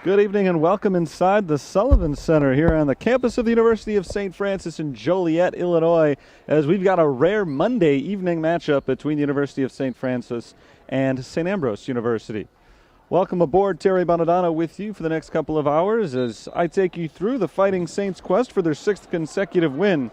Good evening and welcome inside the Sullivan Center here on the campus of the University of St. Francis in Joliet, Illinois, as we've got a rare Monday evening matchup between the University of St. Francis and St. Ambrose University. Welcome aboard. Terry Bonadonna with you for the next couple of hours as I take you through the Fighting Saints' quest for their sixth consecutive win.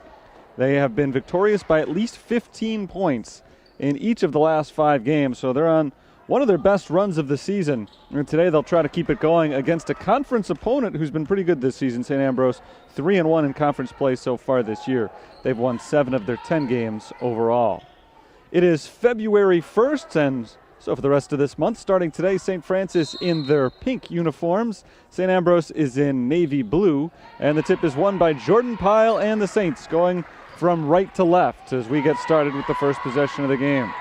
They have been victorious by at least 15 points in each of the last 5 games, so they're on one of their best runs of the season. And today they'll try to keep it going against a conference opponent who's been pretty good this season, St. Ambrose, 3-1 in conference play so far this year. They've won 7 of their 10 games overall. It is February 1st, and so for the rest of this month, starting today, St. Francis in their pink uniforms. St. Ambrose is in navy blue, and the tip is won by Jordan Pyle and the Saints, going from right to left as we get started with the first possession of the game.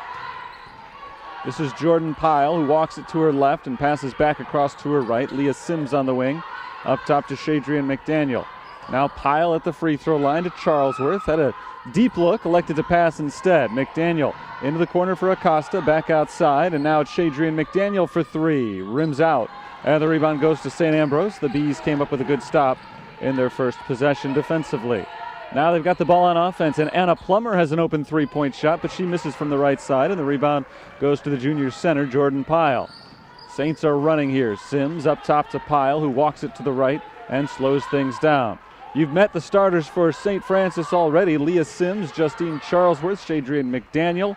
This is Jordan Pyle, who walks it to her left and passes back across to her right. Leah Sims on the wing, up top to Shadrian McDaniel. Now Pyle at the free throw line to Charlesworth. Had a deep look, elected to pass instead. McDaniel into the corner for Acosta, back outside, and now it's Shadrian McDaniel for 3. Rims out, and the rebound goes to St. Ambrose. The Bees came up with a good stop in their first possession defensively. Now they've got the ball on offense, and Anna Plummer has an open three-point shot, but she misses from the right side, and the rebound goes to the junior center, Jordan Pyle. Saints are running here. Sims up top to Pyle, who walks it to the right and slows things down. You've met the starters for St. Francis already. Leah Sims, Justine Charlesworth, Shadrian McDaniel,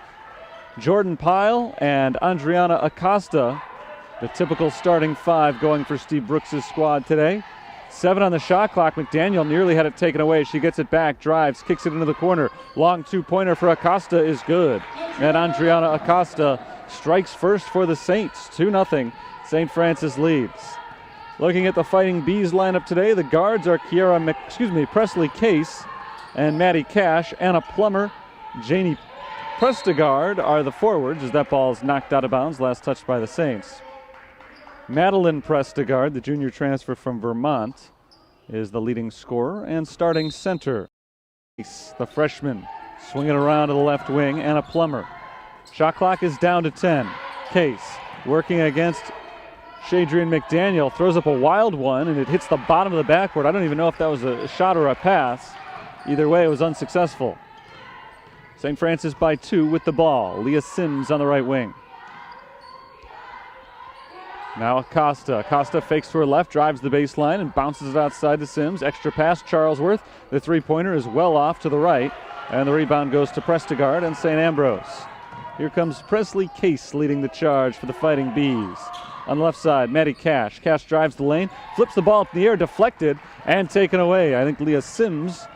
Jordan Pyle, and Andriana Acosta. The typical starting 5 going for Steve Brooks' squad today. 7 on the shot clock. McDaniel nearly had it taken away. She gets it back, drives, kicks it into the corner. Long two-pointer for Acosta is good. And Andriana Acosta strikes first for the Saints. 2-0. St. Francis leads. Looking at the Fighting Bees lineup today, the guards are Presley Case and Maddie Cash. Anna Plummer, Janie Prestegard are the forwards as that ball is knocked out of bounds, last touched by the Saints. Madeline Prestegard, the junior transfer from Vermont, is the leading scorer and starting center. The freshman swinging around to the left wing, Anna Plummer. Shot clock is down to 10. Case working against Shadrian McDaniel, throws up a wild one, and it hits the bottom of the backboard. I don't even know if that was a shot or a pass. Either way, it was unsuccessful. St. Francis by 2 with the ball. Leah Sims on the right wing. Now Acosta. Acosta fakes to her left, drives the baseline, and bounces it outside to Sims. Extra pass, Charlesworth. The three-pointer is well off to the right, and the rebound goes to Prestegard and St. Ambrose. Here comes Presley Case leading the charge for the Fighting Bees. On the left side, Maddie Cash. Cash drives the lane, flips the ball up in the air, deflected, and taken away. I think Leah Sims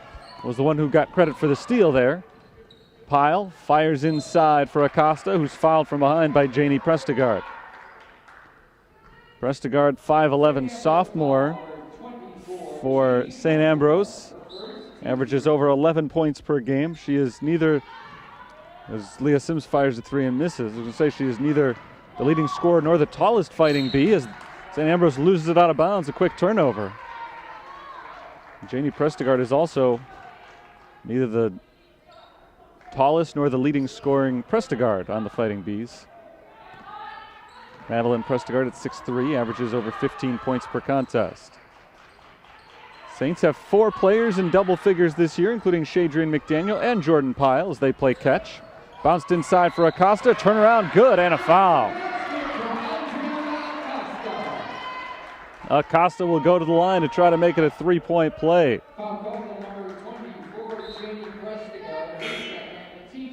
was the one who got credit for the steal there. Pyle fires inside for Acosta, who's fouled from behind by Janie Prestegard. Prestegard, 5'11", sophomore for St. Ambrose. Averages over 11 points per game. She is neither, as Leah Sims fires a 3 and misses, I was going to say she is neither the leading scorer nor the tallest Fighting Bee as St. Ambrose loses it out of bounds, a quick turnover. Janie Prestegard is also neither the tallest nor the leading scoring Prestegard on the Fighting Bees. Madeline Prestegard at 6'3", averages over 15 points per contest. Saints have 4 players in double figures this year, including Shadrian McDaniel and Jordan Pyle as they play catch. Bounced inside for Acosta, turnaround, good, and a foul. Acosta will go to the line to try to make it a 3-point play.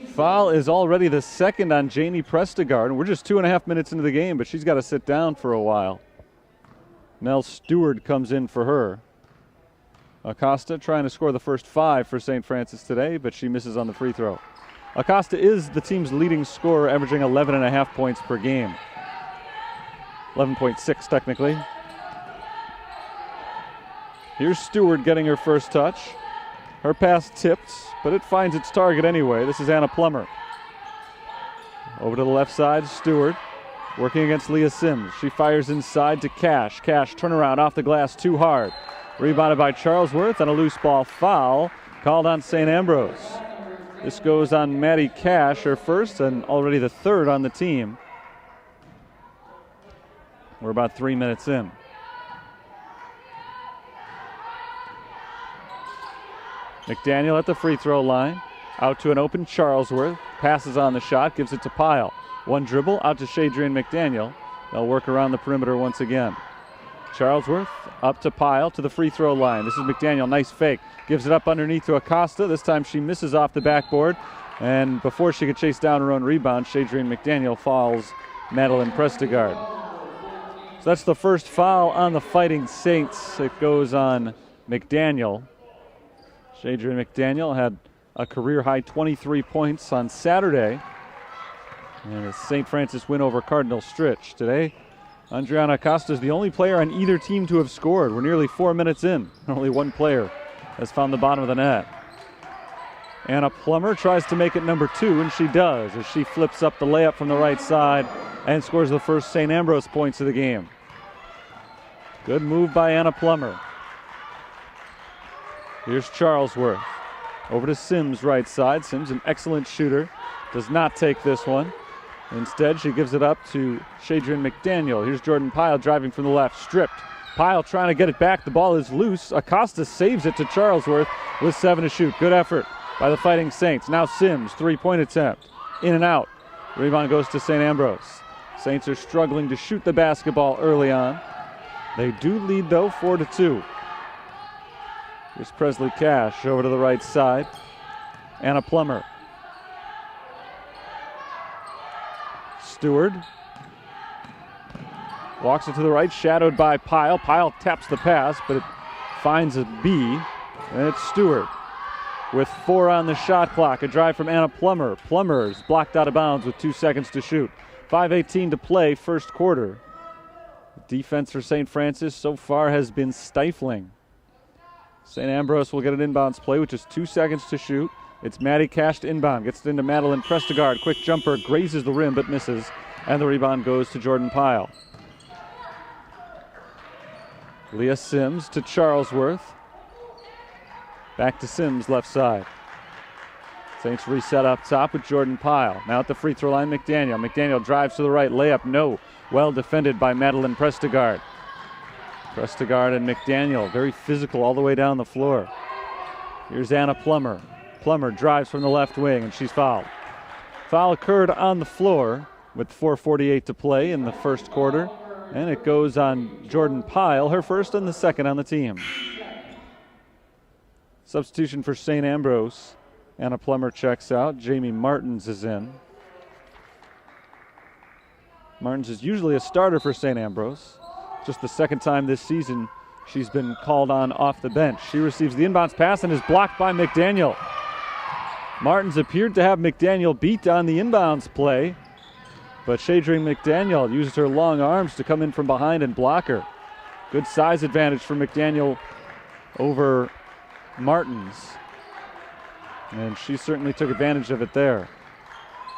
Foul is already the second on Janie Prestegard, and we're just 2.5 minutes into the game, but she's got to sit down for a while. Nell Stewart comes in for her. Acosta trying to score the first 5 for St. Francis today, but she misses on the free throw. Acosta is the team's leading scorer, averaging 11.5 points per game. 11.6 technically. Here's Stewart getting her first touch. Her pass tipped, but it finds its target anyway. This is Anna Plummer. Over to the left side, Stewart working against Leah Sims. She fires inside to Cash. Cash turnaround off the glass too hard. Rebounded by Charlesworth, and a loose ball foul called on St. Ambrose. This goes on Maddie Cash, her first and already the third on the team. We're about 3 minutes in. McDaniel at the free throw line. Out to an open Charlesworth. Passes on the shot, gives it to Pyle. One dribble, out to Shadrian McDaniel. They'll work around the perimeter once again. Charlesworth up to Pyle to the free throw line. This is McDaniel, nice fake. Gives it up underneath to Acosta. This time she misses off the backboard. And before she could chase down her own rebound, Shadrian McDaniel fouls Madeline Prestegard. So that's the first foul on the Fighting Saints. It goes on McDaniel. Shadrian McDaniel had a career-high 23 points on Saturday. And a St. Francis win over Cardinal Stritch. Today, Andriana Acosta is the only player on either team to have scored. We're nearly 4 minutes in. Only one player has found the bottom of the net. Anna Plummer tries to make it number 2, and she does as she flips up the layup from the right side and scores the first St. Ambrose points of the game. Good move by Anna Plummer. Here's Charlesworth. Over to Sims right side. Sims, an excellent shooter, does not take this one. Instead, she gives it up to Shadrian McDaniel. Here's Jordan Pyle driving from the left, stripped. Pyle trying to get it back. The ball is loose. Acosta saves it to Charlesworth with 7 to shoot. Good effort by the Fighting Saints. Now Sims, three-point attempt. In and out. Rebound goes to St. Ambrose. Saints are struggling to shoot the basketball early on. They do lead, though, 4-2. Here's Presley Cash over to the right side. Anna Plummer. Stewart walks it to the right, shadowed by Pyle. Pyle taps the pass, but it finds a B, and it's Stewart with 4 on the shot clock. A drive from Anna Plummer. Plummer's blocked out of bounds with 2 seconds to shoot. 5:18 to play, first quarter. Defense for St. Francis so far has been stifling. St. Ambrose will get an inbounds play, which is 2 seconds to shoot. It's Maddie Cash to inbound. Gets it into Madeline Prestegard. Quick jumper, grazes the rim, but misses. And the rebound goes to Jordan Pyle. Leah Sims to Charlesworth. Back to Sims, left side. Saints reset up top with Jordan Pyle. Now at the free throw line, McDaniel. McDaniel drives to the right, layup, no. Well defended by Madeline Prestegard. Prestegard and McDaniel, very physical all the way down the floor. Here's Anna Plummer. Plummer drives from the left wing, and she's fouled. Foul occurred on the floor with 4:48 to play in the first quarter, and it goes on Jordan Pyle, her first and the second on the team. Substitution for St. Ambrose. Anna Plummer checks out. Jamie Martins is in. Martins is usually a starter for St. Ambrose. Just the second time this season she's been called on off the bench. She receives the inbounds pass and is blocked by McDaniel. Martins appeared to have McDaniel beat on the inbounds play, but Shadrian McDaniel uses her long arms to come in from behind and block her. Good size advantage for McDaniel over Martins, and she certainly took advantage of it there.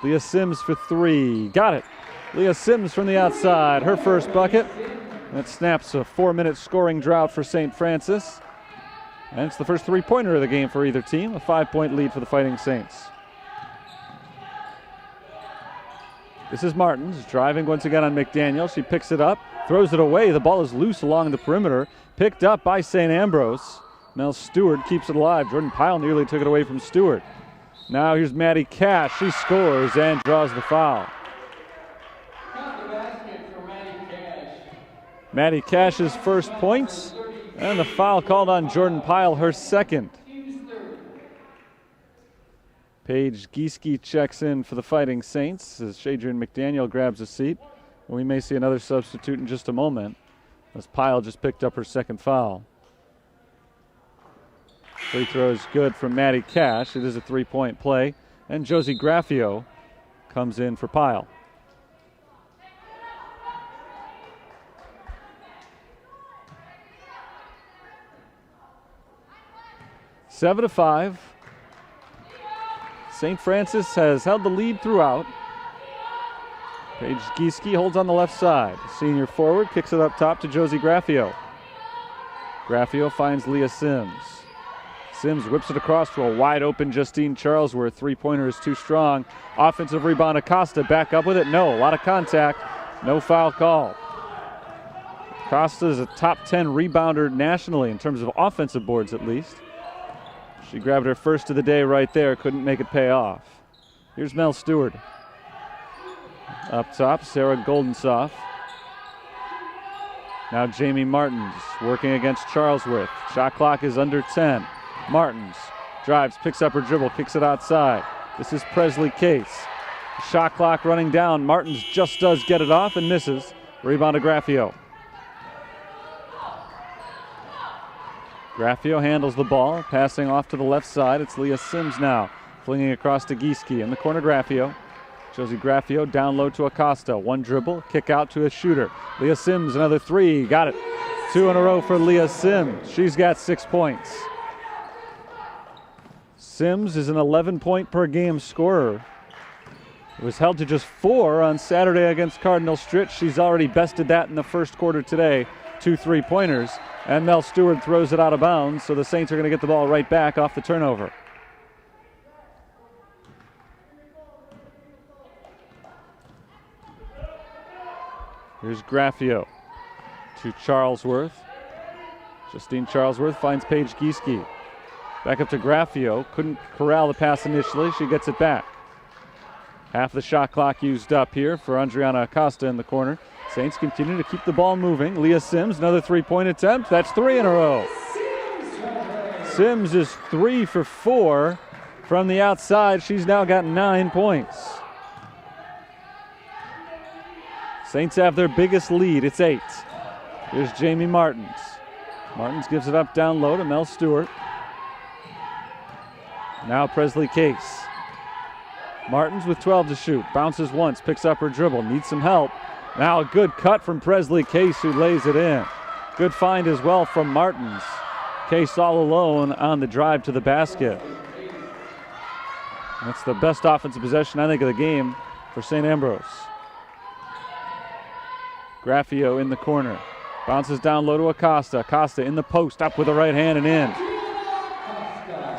Leah Sims for 3. Got it. Leah Sims from the outside, her first bucket. That snaps a 4-minute scoring drought for St. Francis. And it's the first three-pointer of the game for either team, a 5-point lead for the Fighting Saints. This is Martins driving once again on McDaniel. She picks it up, throws it away. The ball is loose along the perimeter, picked up by St. Ambrose. Mel Stewart keeps it alive. Jordan Pyle nearly took it away from Stewart. Now here's Maddie Cash. She scores and draws the foul. Maddie Cash's first points, and the foul called on Jordan Pyle, her second. Paige Gieske checks in for the Fighting Saints as Shadrian McDaniel grabs a seat. We may see another substitute in just a moment as Pyle just picked up her second foul. Free throw is good from Maddie Cash. It is a 3-point play, and Josie Graffio comes in for Pyle. Seven to 5. St. Francis has held the lead throughout. Paige Gieske holds on the left side. Senior forward kicks it up top to Josie Graffio. Graffio finds Leah Sims. Sims whips it across to a wide open Justine Charlesworth. Three-pointer is too strong. Offensive rebound, Acosta back up with it. No, a lot of contact. No foul call. Acosta is a top 10 rebounder nationally in terms of offensive boards at least. She grabbed her first of the day right there, couldn't make it pay off. Here's Mel Stewart. Up top, Sarah Goldensoff. Now Jamie Martins working against Charlesworth. Shot clock is under 10. Martins drives, picks up her dribble, kicks it outside. This is Presley Case. Shot clock running down. Martins just does get it off and misses. Rebound to Graffio. Graffio handles the ball, passing off to the left side. It's Leah Sims now, flinging across to Gieske. In the corner, Graffio. Josie Graffio down low to Acosta. One dribble, kick out to a shooter. Leah Sims, another three. Got it. 2 in a row for Leah Sims. She's got 6 points. Sims is an 11-point-per-game scorer. It was held to just 4 on Saturday against Cardinal Stritch. She's already bested that in the first quarter today. 2 3-pointers. And Mel Stewart throws it out of bounds, so the Saints are going to get the ball right back off the turnover. Here's Graffio to Charlesworth. Justine Charlesworth finds Paige Gieske. Back up to Graffio. Couldn't corral the pass initially. She gets it back. Half the shot clock used up here for Andriana Acosta in the corner. Saints continue to keep the ball moving. Leah Sims, another 3-point attempt. That's 3 in a row. Sims is 3 for 4 from the outside. She's now got 9 points. Saints have their biggest lead. It's 8. Here's Jamie Martins. Martins gives it up down low to Mel Stewart. Now Presley Case. Martins with 12 to shoot. Bounces once, picks up her dribble, needs some help. Now a good cut from Presley Case, who lays it in. Good find as well from Martins. Case all alone on the drive to the basket. That's the best offensive possession, I think, of the game for St. Ambrose. Graffio in the corner. Bounces down low to Acosta. Acosta in the post, up with the right hand and in.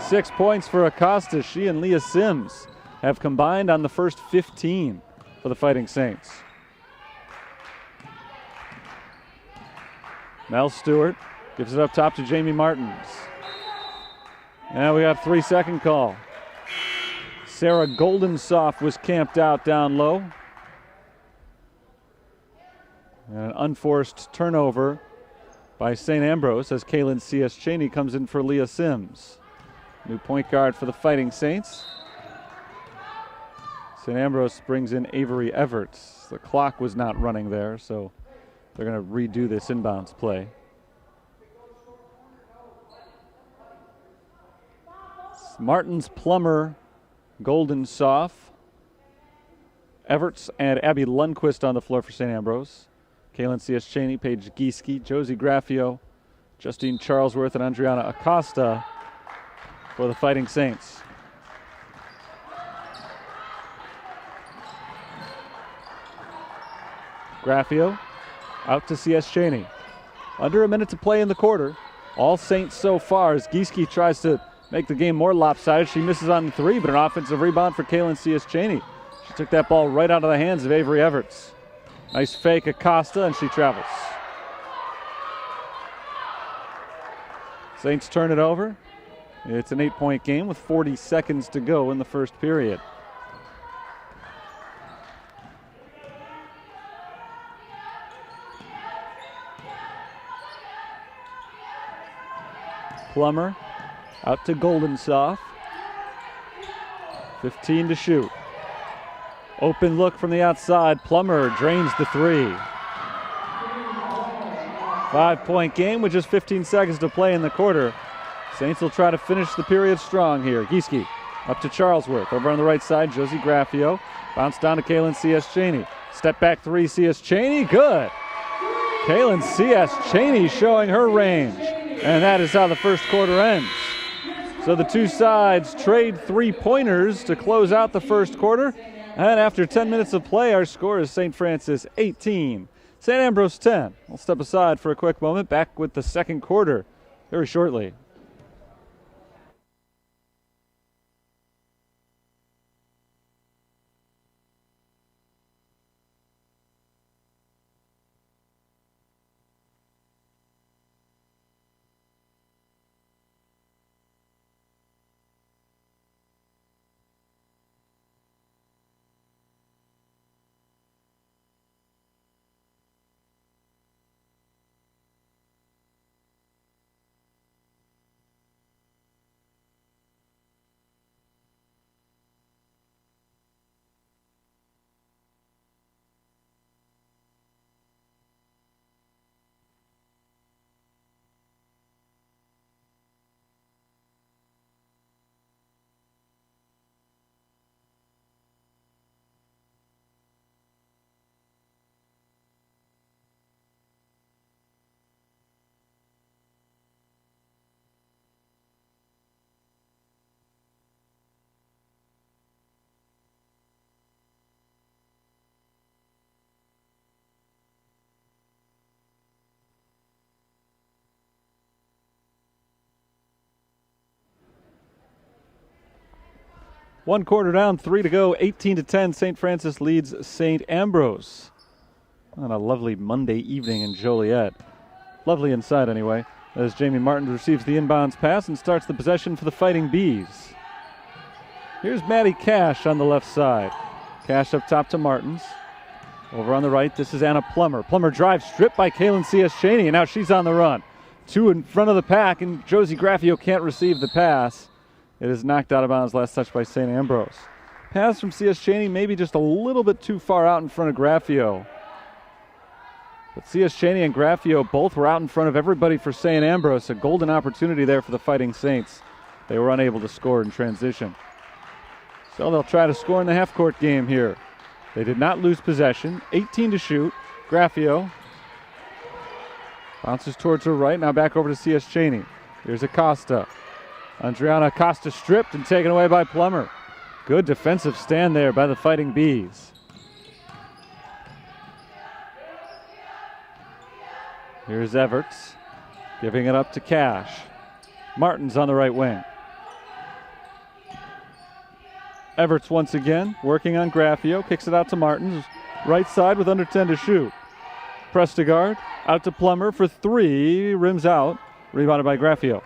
6 points for Acosta. She and Leah Sims have combined on the first 15 for the Fighting Saints. Mel Stewart gives it up top to Jamie Martins. Now we got 3-second call. Sarah Goldensoff was camped out down low. And an unforced turnover by St. Ambrose as Kaylin C.S. Cheney comes in for Leah Sims. New point guard for the Fighting Saints. St. Ambrose brings in Avery Everts. The clock was not running there, so they're going to redo this inbounds play. Martins, Plummer, Goldensoff, Everts, and Abby Lundquist on the floor for St. Ambrose. Kaylin C.S. Cheney, Paige Gieske, Josie Graffio, Justine Charlesworth, and Andriana Acosta for the Fighting Saints. Graffio out to C.S. Cheney. Under a minute to play in the quarter. All Saints so far as Gieske tries to make the game more lopsided. She misses on the 3, but an offensive rebound for Kaylin C.S. Cheney. She took that ball right out of the hands of Avery Everts. Nice fake Acosta, and she travels. Saints turn it over. It's an 8-point game with 40 seconds to go in the first period. Plummer out to Goldensoff. 15 to shoot. Open look from the outside. Plummer drains the 3. 5-point game with just 15 seconds to play in the quarter. Saints will try to finish the period strong here. Gieske up to Charlesworth. Over on the right side, Josie Graffio. Bounce down to Kaylin C.S. Cheney. Step back 3, C.S. Cheney. Good. Kaylin C.S. Cheney showing her range. And that is how the first quarter ends. So the two sides trade 3-pointers to close out the first quarter. And after 10 minutes of play, our score is St. Francis 18, St. Ambrose 10. We'll step aside for a quick moment. Back with the second quarter very shortly. 1 quarter down, 3 to go, 18-10. St. Francis leads St. Ambrose on a lovely Monday evening in Joliet. Lovely inside anyway, as Jamie Martins receives the inbounds pass and starts the possession for the Fighting Bees. Here's Maddie Cash on the left side. Cash up top to Martins. Over on the right, this is Anna Plummer. Plummer drives, stripped by Kaylin C.S. Cheney, and now she's on the run. 2 in front of the pack, and Josie Graffio can't receive the pass. It is knocked out of bounds, last touch by St. Ambrose. Pass from C.S. Cheney, maybe just a little bit too far out in front of Graffio. But C.S. Cheney and Graffio both were out in front of everybody for St. Ambrose. A golden opportunity there for the Fighting Saints. They were unable to score in transition. So they'll try to score in the half-court game here. They did not lose possession. 18 to shoot. Graffio bounces towards her right. Now back over to C.S. Cheney. Here's Acosta. Andriana Acosta stripped and taken away by Plummer. Good defensive stand there by the Fighting Bees. Here's Everts giving it up to Cash. Martins on the right wing. Everts once again working on Graffio. Kicks it out to Martins. Right side with under 10 to shoot. Prestegard out to Plummer for 3. Rims out. Rebounded by Graffio.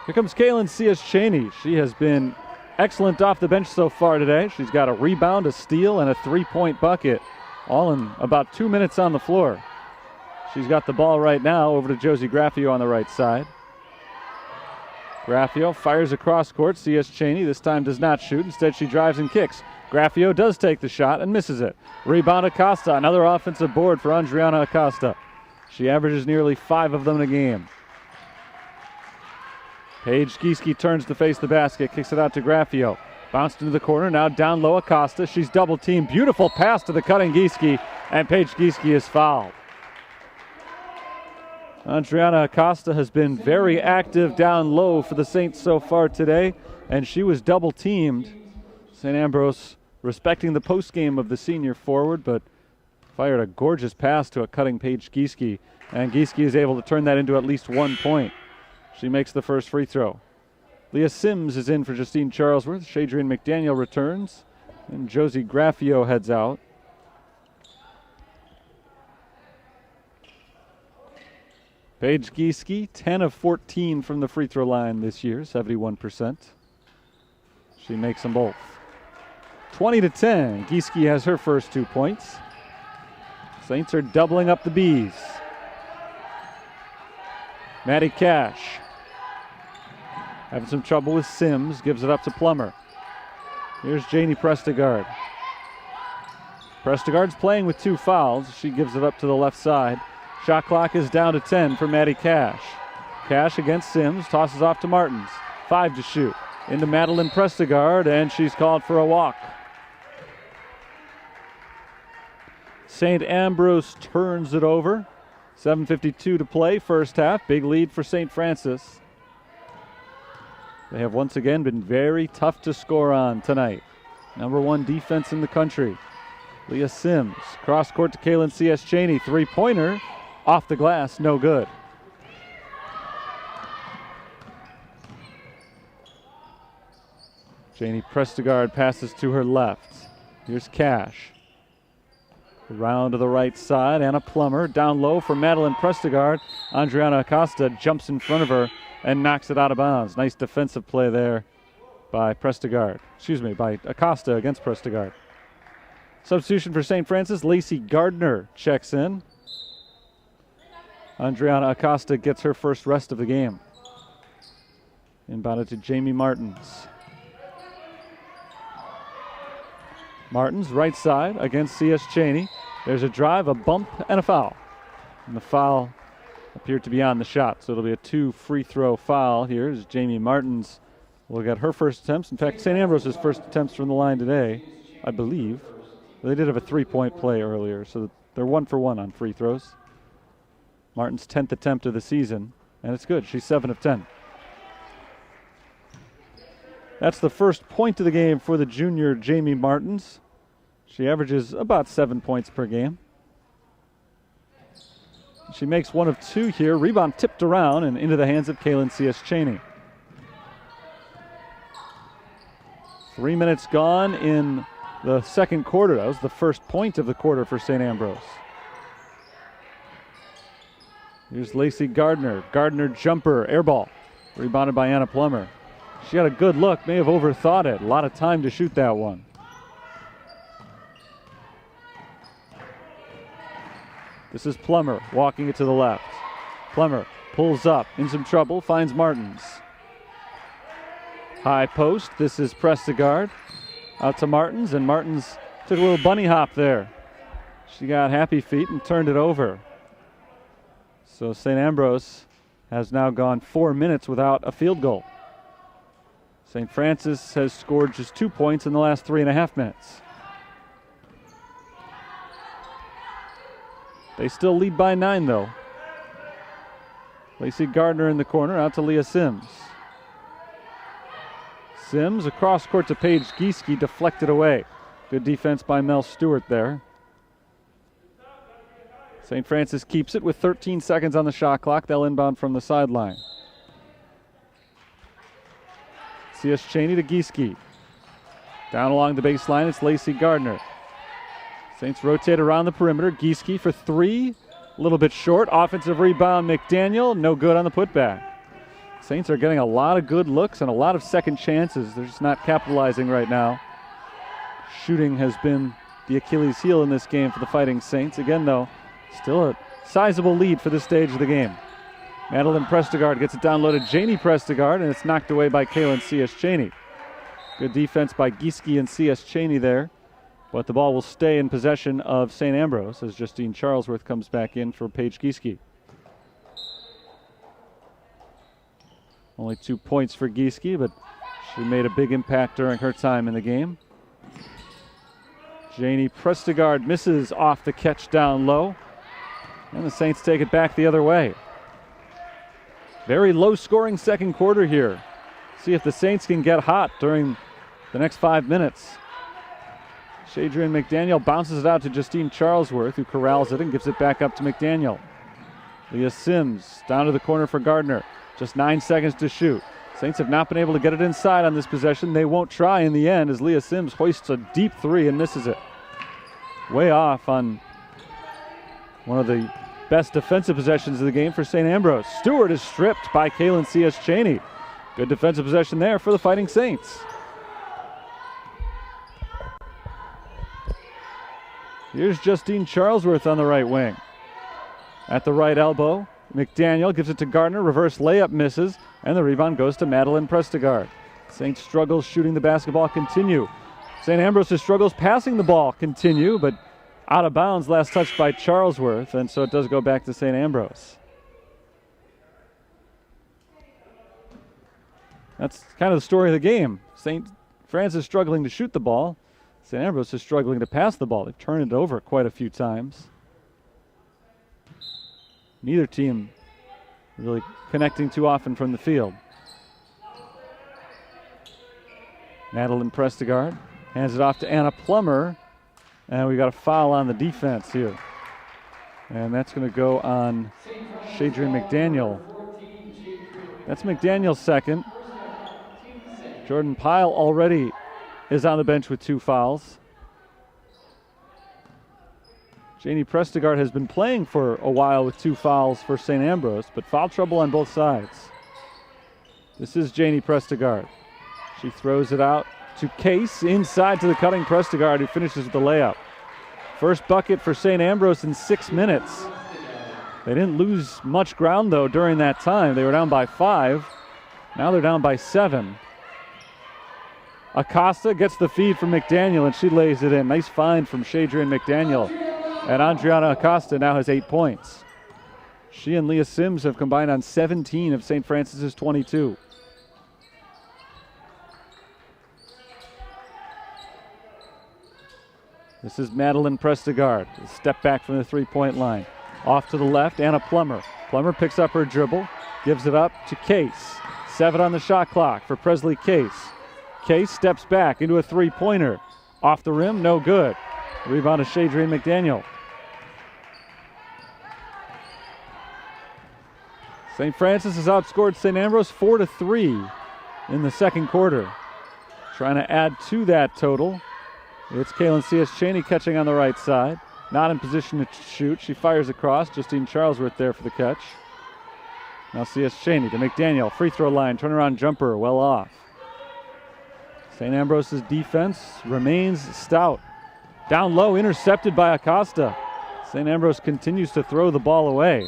Here comes Kaylin C.S. Cheney. She has been excellent off the bench so far today. She's got a rebound, a steal, and a 3-point bucket, all in about 2 minutes on the floor. She's got the ball right now over to Josie Graffio on the right side. Graffio fires across court. C.S. Cheney this time does not shoot. Instead, she drives and kicks. Graffio does take the shot and misses it. Rebound Acosta. Another offensive board for Andriana Acosta. She averages nearly 5 of them in a game. Paige Gieske turns to face the basket, kicks it out to Graffio. Bounced into the corner, now down low Acosta. She's double teamed. Beautiful pass to the cutting Gieske, and Paige Gieske is fouled. Andriana Acosta has been very active down low for the Saints so far today, and she was double teamed. St. Ambrose respecting the post game of the senior forward, but fired a gorgeous pass to a cutting Paige Gieske, and Gieske is able to turn that into at least 1 point. She makes the first free throw. Leah Sims is in for Justine Charlesworth. Shadrian McDaniel returns, and Josie Graffio heads out. Paige Gieske, 10 of 14 from the free throw line this year, 71%. She makes them both. 20-10. Gieske has her first 2 points. Saints are doubling up the Bees. Maddie Cash having some trouble with Sims, gives it up to Plummer. Here's Janie Prestegard. Prestegard's playing with 2 fouls. She gives it up to the left side. Shot clock is down to 10 for Maddie Cash. Cash against Sims, tosses off to Martins. 5 to shoot. Into Madeline Prestegard, and she's called for a walk. St. Ambrose turns it over. 7:52 to play, first half. Big lead for St. Francis. They have once again been very tough to score on tonight. Number 1 defense in the country. Leah Sims, cross court to Kaylin C.S. Cheney. 3-pointer, off the glass, no good. Janie Prestegard passes to her left. Here's Cash. Around to the right side, Anna Plummer down low for Madeline Prestegard. Andriana Acosta jumps in front of her and knocks it out of bounds. Nice defensive play there by by Acosta against Prestegard. Substitution for St. Francis, Lacey Gardner checks in. Andriana Acosta gets her first rest of the game. Inbounded to Jamie Martins. Martins, right side against C.S. Cheney. There's a drive, a bump, and a foul. And the foul appeared to be on the shot, so it'll be a 2 free throw foul here as Jamie Martins will get her first attempts. In fact, St. Ambrose's first attempts from the line today, I believe. They did have a 3-point play earlier, so they're 1 for 1 on free throws. Martin's 10th attempt of the season, and it's good. She's 7 of 10. That's the first point of the game for the junior Jamie Martins. She averages about 7 points per game. She makes 1 of 2 here. Rebound tipped around and into the hands of Kaylin C.S. Cheney. 3 minutes gone in the second quarter. That was the first point of the quarter for St. Ambrose. Here's Lacey Gardner. Gardner jumper, air ball. Rebounded by Anna Plummer. She had a good look, may have overthought it. A lot of time to shoot that one. This is Plummer walking it to the left. Plummer pulls up, in some trouble, finds Martins. High post, this is Prestegard. Out to Martins, and Martins took a little bunny hop there. She got happy feet and turned it over. So St. Ambrose has now gone 4 minutes without a field goal. St. Francis has scored just 2 points in the last 3.5 minutes. They still lead by 9, though. Lacey Gardner in the corner, out to Leah Sims. Sims across court to Paige Gieske, deflected away. Good defense by Mel Stewart there. St. Francis keeps it with 13 seconds on the shot clock. They'll inbound from the sideline. C.S. Cheney to Gieske. Down along the baseline, it's Lacey Gardner. Saints rotate around the perimeter. Gieske for 3. A little bit short. Offensive rebound, McDaniel. No good on the putback. Saints are getting a lot of good looks and a lot of second chances. They're just not capitalizing right now. Shooting has been the Achilles heel in this game for the Fighting Saints. Again, though, still a sizable lead for this stage of the game. Madeline Prestegard gets it down low to Janie Prestegard, and it's knocked away by Kaylin C.S. Cheney. Good defense by Gieske and C.S. Cheney there. But the ball will stay in possession of St. Ambrose as Justine Charlesworth comes back in for Paige Gieske. Only 2 points for Gieske, but she made a big impact during her time in the game. Janie Prestegard misses off the catch down low. And the Saints take it back the other way. Very low-scoring second quarter here. See if the Saints can get hot during the next 5 minutes. Shadrian McDaniel bounces it out to Justine Charlesworth, who corrals it and gives it back up to McDaniel. Leah Sims down to the corner for Gardner. Just 9 seconds to shoot. Saints have not been able to get it inside on this possession. They won't try in the end as Leah Sims hoists a deep 3 and misses it. Way off on one of the best defensive possessions of the game for St. Ambrose. Stewart is stripped by Kaylin C.S. Cheney. Good defensive possession there for the Fighting Saints. Here's Justine Charlesworth on the right wing. At the right elbow, McDaniel gives it to Gardner. Reverse layup misses, and the rebound goes to Madeline Prestegard. Saints' struggles shooting the basketball continue. St. Ambrose's struggles passing the ball continue, but out of bounds, last touched by Charlesworth, and so it does go back to St. Ambrose. That's kind of the story of the game. St. Francis struggling to shoot the ball. St. Ambrose is struggling to pass the ball. They've turned it over quite a few times. Neither team really connecting too often from the field. Madeline Prestegard hands it off to Anna Plummer. And we got a foul on the defense here. And that's going to go on Shadrian McDaniel. That's McDaniel's second. Jordan Pyle already is on the bench with 2 fouls. Janie Prestegard has been playing for a while with 2 fouls for St. Ambrose, but foul trouble on both sides. This is Janie Prestegard. She throws it out to Case, inside to the cutting Prestegard, who finishes with the layup. First bucket for St. Ambrose in 6 minutes. They didn't lose much ground, though, during that time. They were down by 5. Now they're down by 7. Acosta gets the feed from McDaniel, and she lays it in. Nice find from Shadrian McDaniel. And Andriana Acosta now has 8 points. She and Leah Sims have combined on 17 of St. Francis's 22. This is Madeline Prestegard. A step back from the 3-point line. Off to the left, Anna Plummer. Plummer picks up her dribble, gives it up to Case. 7 on the shot clock for Presley Case. Case steps back into a 3-pointer. Off the rim, no good. Rebound to Shadrian McDaniel. St. Francis has outscored St. Ambrose 4-3 in the second quarter. Trying to add to that total. It's Kaylin C.S. Cheney catching on the right side. Not in position to shoot. She fires across. Justine Charlesworth there for the catch. Now C.S. Cheney to McDaniel. Free throw line. Turnaround jumper. Well off. St. Ambrose's defense remains stout. Down low. Intercepted by Acosta. St. Ambrose continues to throw the ball away.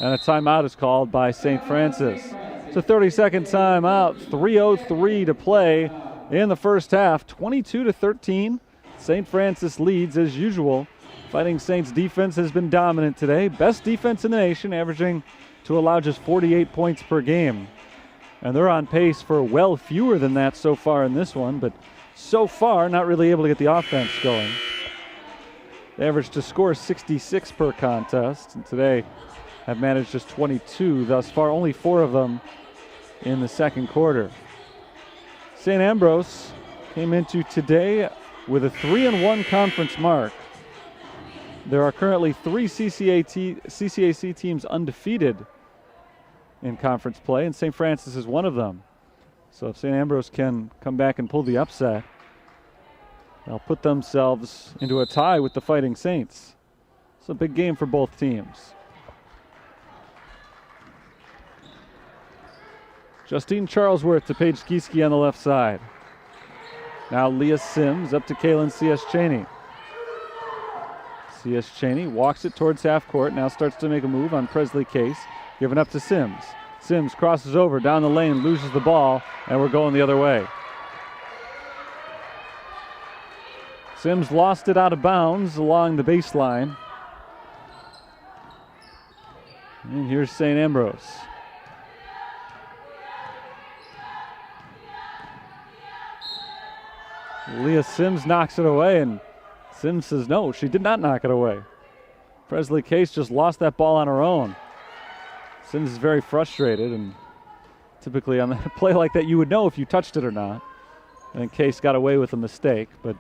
And a timeout is called by St. Francis. It's a 30-second timeout. 3:03 to play in the first half. 22-13. St. Francis leads as usual. Fighting Saints defense has been dominant today. Best defense in the nation, averaging to allow just 48 points per game. And they're on pace for well fewer than that so far in this one, but so far not really able to get the offense going. They average to score 66 per contest, and today have managed just 22 thus far, only 4 of them in the second quarter. St. Ambrose came into today with a 3-1 conference mark. There are currently 3 CCAC teams undefeated in conference play, and St. Francis is one of them. So if St. Ambrose can come back and pull the upset, they'll put themselves into a tie with the Fighting Saints. It's a big game for both teams. Justine Charlesworth to Paige Gieske on the left side. Now Leah Sims up to Kaylin C.S. Cheney. C.S. Cheney walks it towards half court, now starts to make a move on Presley Case, given up to Sims. Sims crosses over down the lane, loses the ball, and we're going the other way. Sims lost it out of bounds along the baseline. And here's St. Ambrose. Leah Sims knocks it away, and Sims says no, she did not knock it away. Presley Case just lost that ball on her own. Sims is very frustrated, and typically on a play like that you would know if you touched it or not. And Case got away with a mistake, but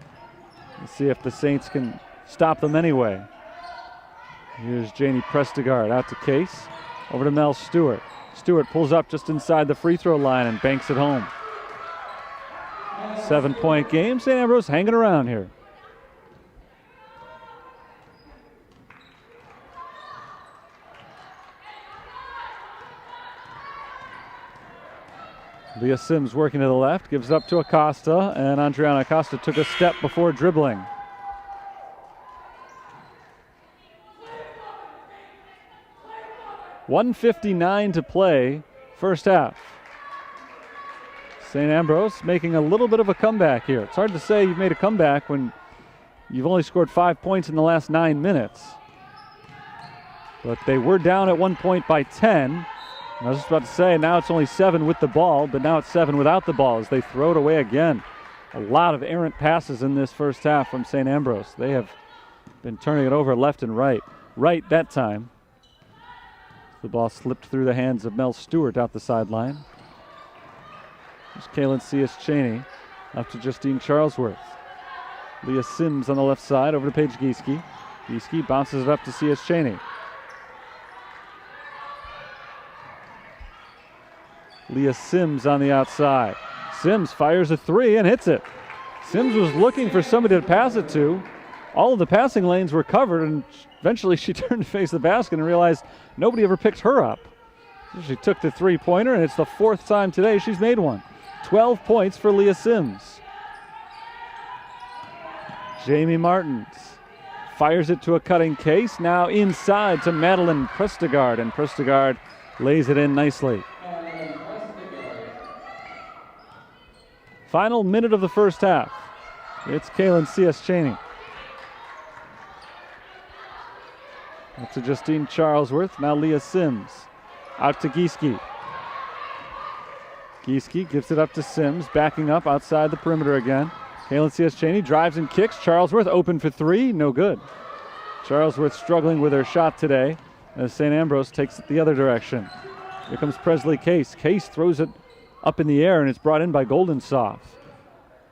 let's see if the Saints can stop them anyway. Here's Janie Prestegard out to Case, over to Mel Stewart. Stewart pulls up just inside the free throw line and banks it home. 7-point game. St. Ambrose hanging around here. Leah Sims working to the left, gives it up to Acosta, and Andriana Acosta took a step before dribbling. .159 to play, first half. St. Ambrose making a little bit of a comeback here. It's hard to say you've made a comeback when you've only scored 5 points in the last 9 minutes. But they were down at one point by 10. I was just about to say, now it's only 7 with the ball, but now it's 7 without the ball as they throw it away again. A lot of errant passes in this first half from St. Ambrose. They have been turning it over left and right. Right that time. The ball slipped through the hands of Mel Stewart out the sideline. There's Kaylin C.S. Cheney up to Justine Charlesworth. Leah Sims on the left side over to Paige Gieske. Gieske bounces it up to C.S. Cheney. Leah Sims on the outside. Sims fires a 3 and hits it. Sims was looking for somebody to pass it to. All of the passing lanes were covered, and eventually she turned to face the basket and realized nobody ever picked her up. So she took the three-pointer, and it's the 4th time today she's made one. 12 points for Leah Sims. Jamie Martins fires it to a cutting Case. Now inside to Madeline Prestegard, and Prestegard lays it in nicely. Final minute of the first half. It's Kaylin C.S. Cheney. Up to Justine Charlesworth. Now Leah Sims. Out to Gieske. Gieske gives it up to Sims, backing up outside the perimeter again. Kaylin C.S. Cheney drives and kicks. Charlesworth open for 3. No good. Charlesworth struggling with her shot today as St. Ambrose takes it the other direction. Here comes Presley Case. Case throws it up in the air, and it's brought in by Goldensoff.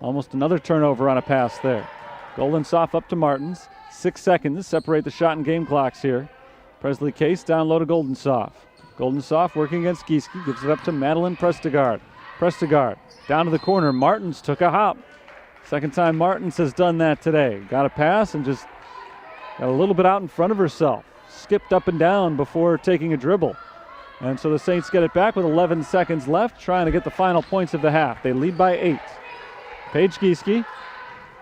Almost another turnover on a pass there. Goldensoff up to Martins. 6 seconds separate the shot and game clocks here. Presley Case down low to Goldensoff. Goldensoff working against Gieske. Gives it up to Madeline Prestegard. Prestegard down to the corner. Martins took a hop. Second time Martins has done that today. Got a pass and just got a little bit out in front of herself. Skipped up and down before taking a dribble. And so the Saints get it back with 11 seconds left, trying to get the final points of the half. They lead by 8. Paige Gieske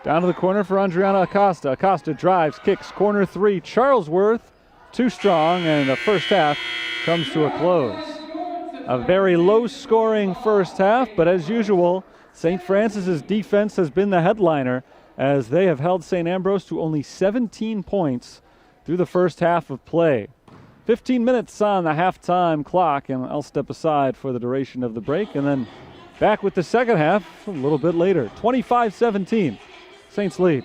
down to the corner for Andriana Acosta. Acosta drives, kicks, corner 3. Charlesworth, too strong, and the first half comes to a close. A very low-scoring first half, but as usual, St. Francis's defense has been the headliner as they have held St. Ambrose to only 17 points through the first half of play. 15 minutes on the halftime clock, and I'll step aside for the duration of the break, and then back with the second half a little bit later. 25-17, Saints lead.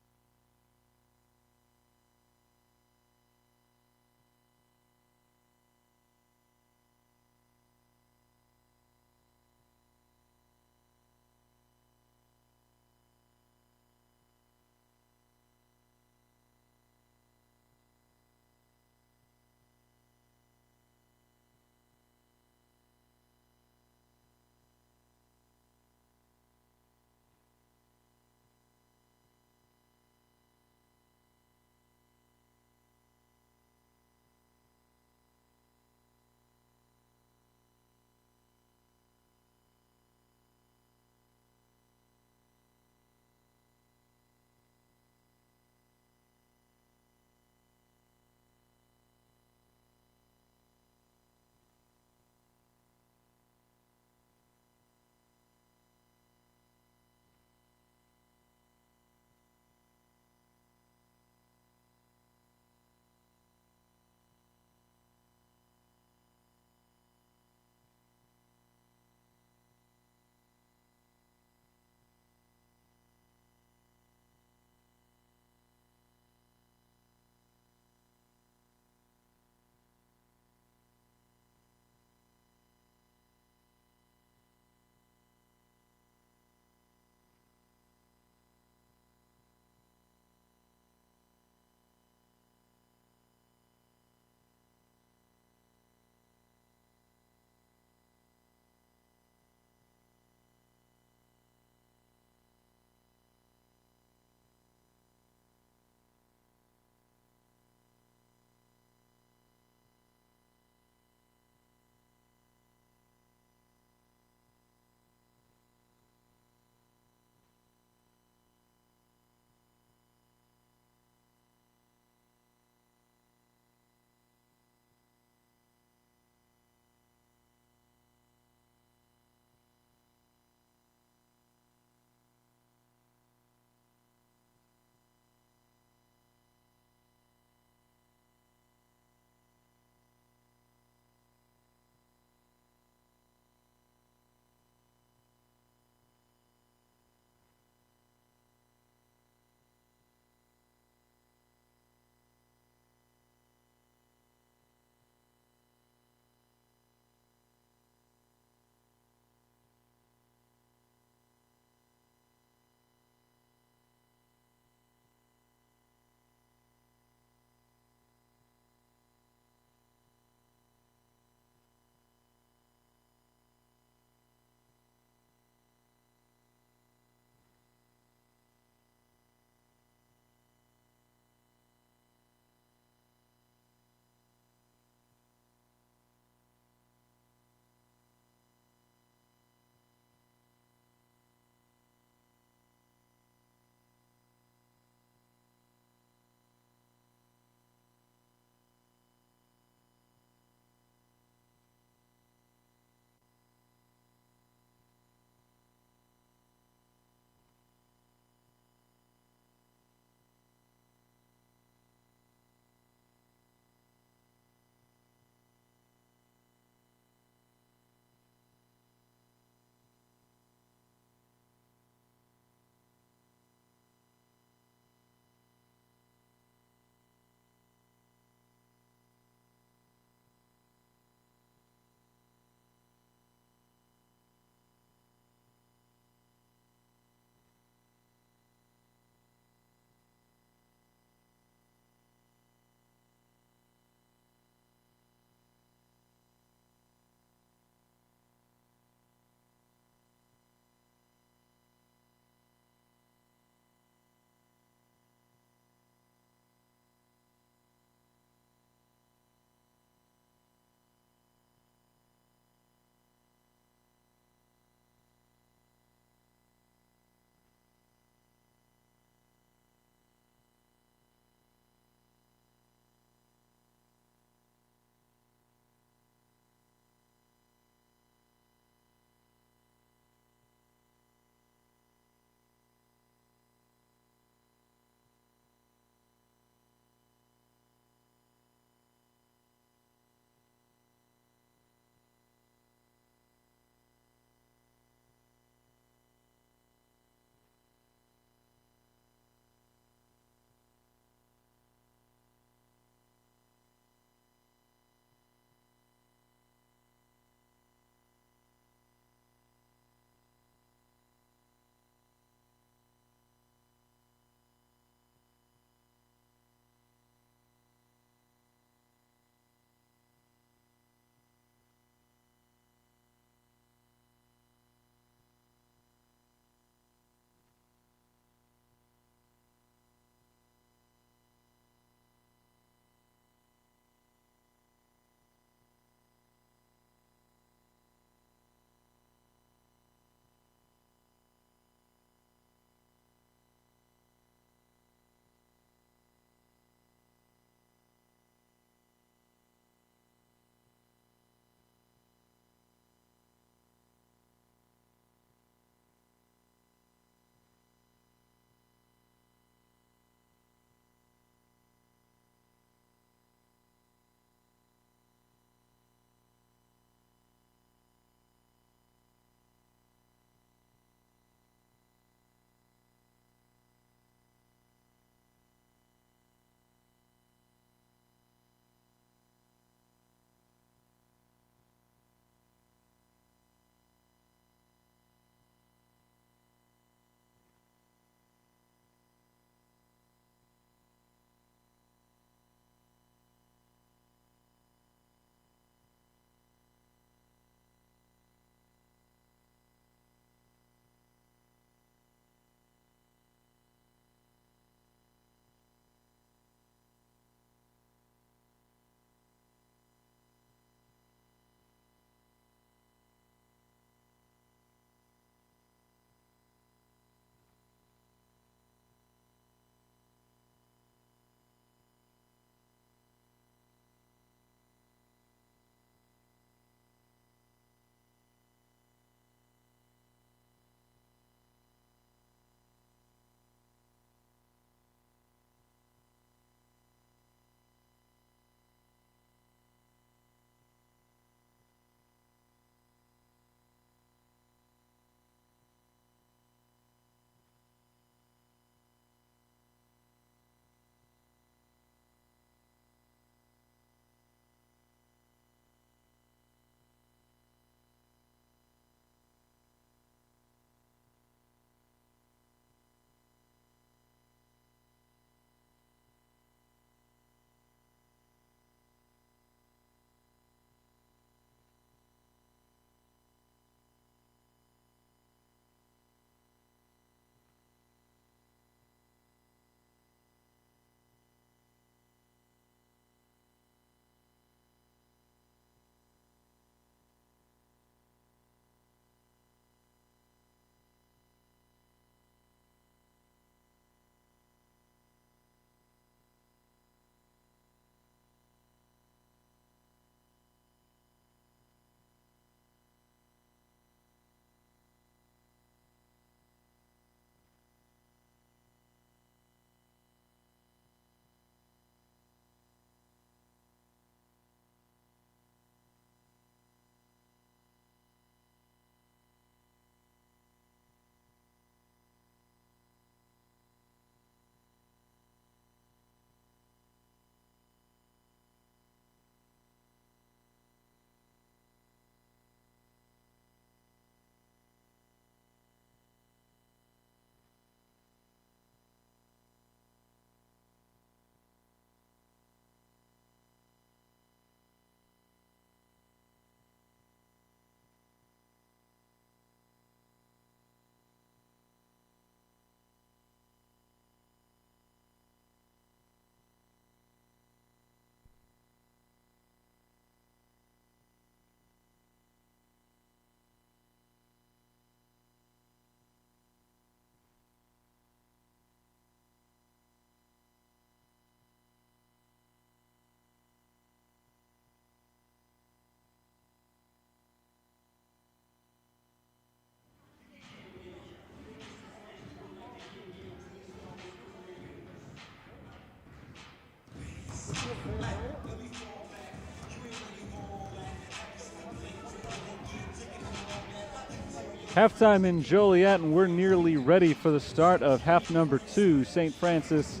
Halftime in Joliet, and we're nearly ready for the start of half number 2, St. Francis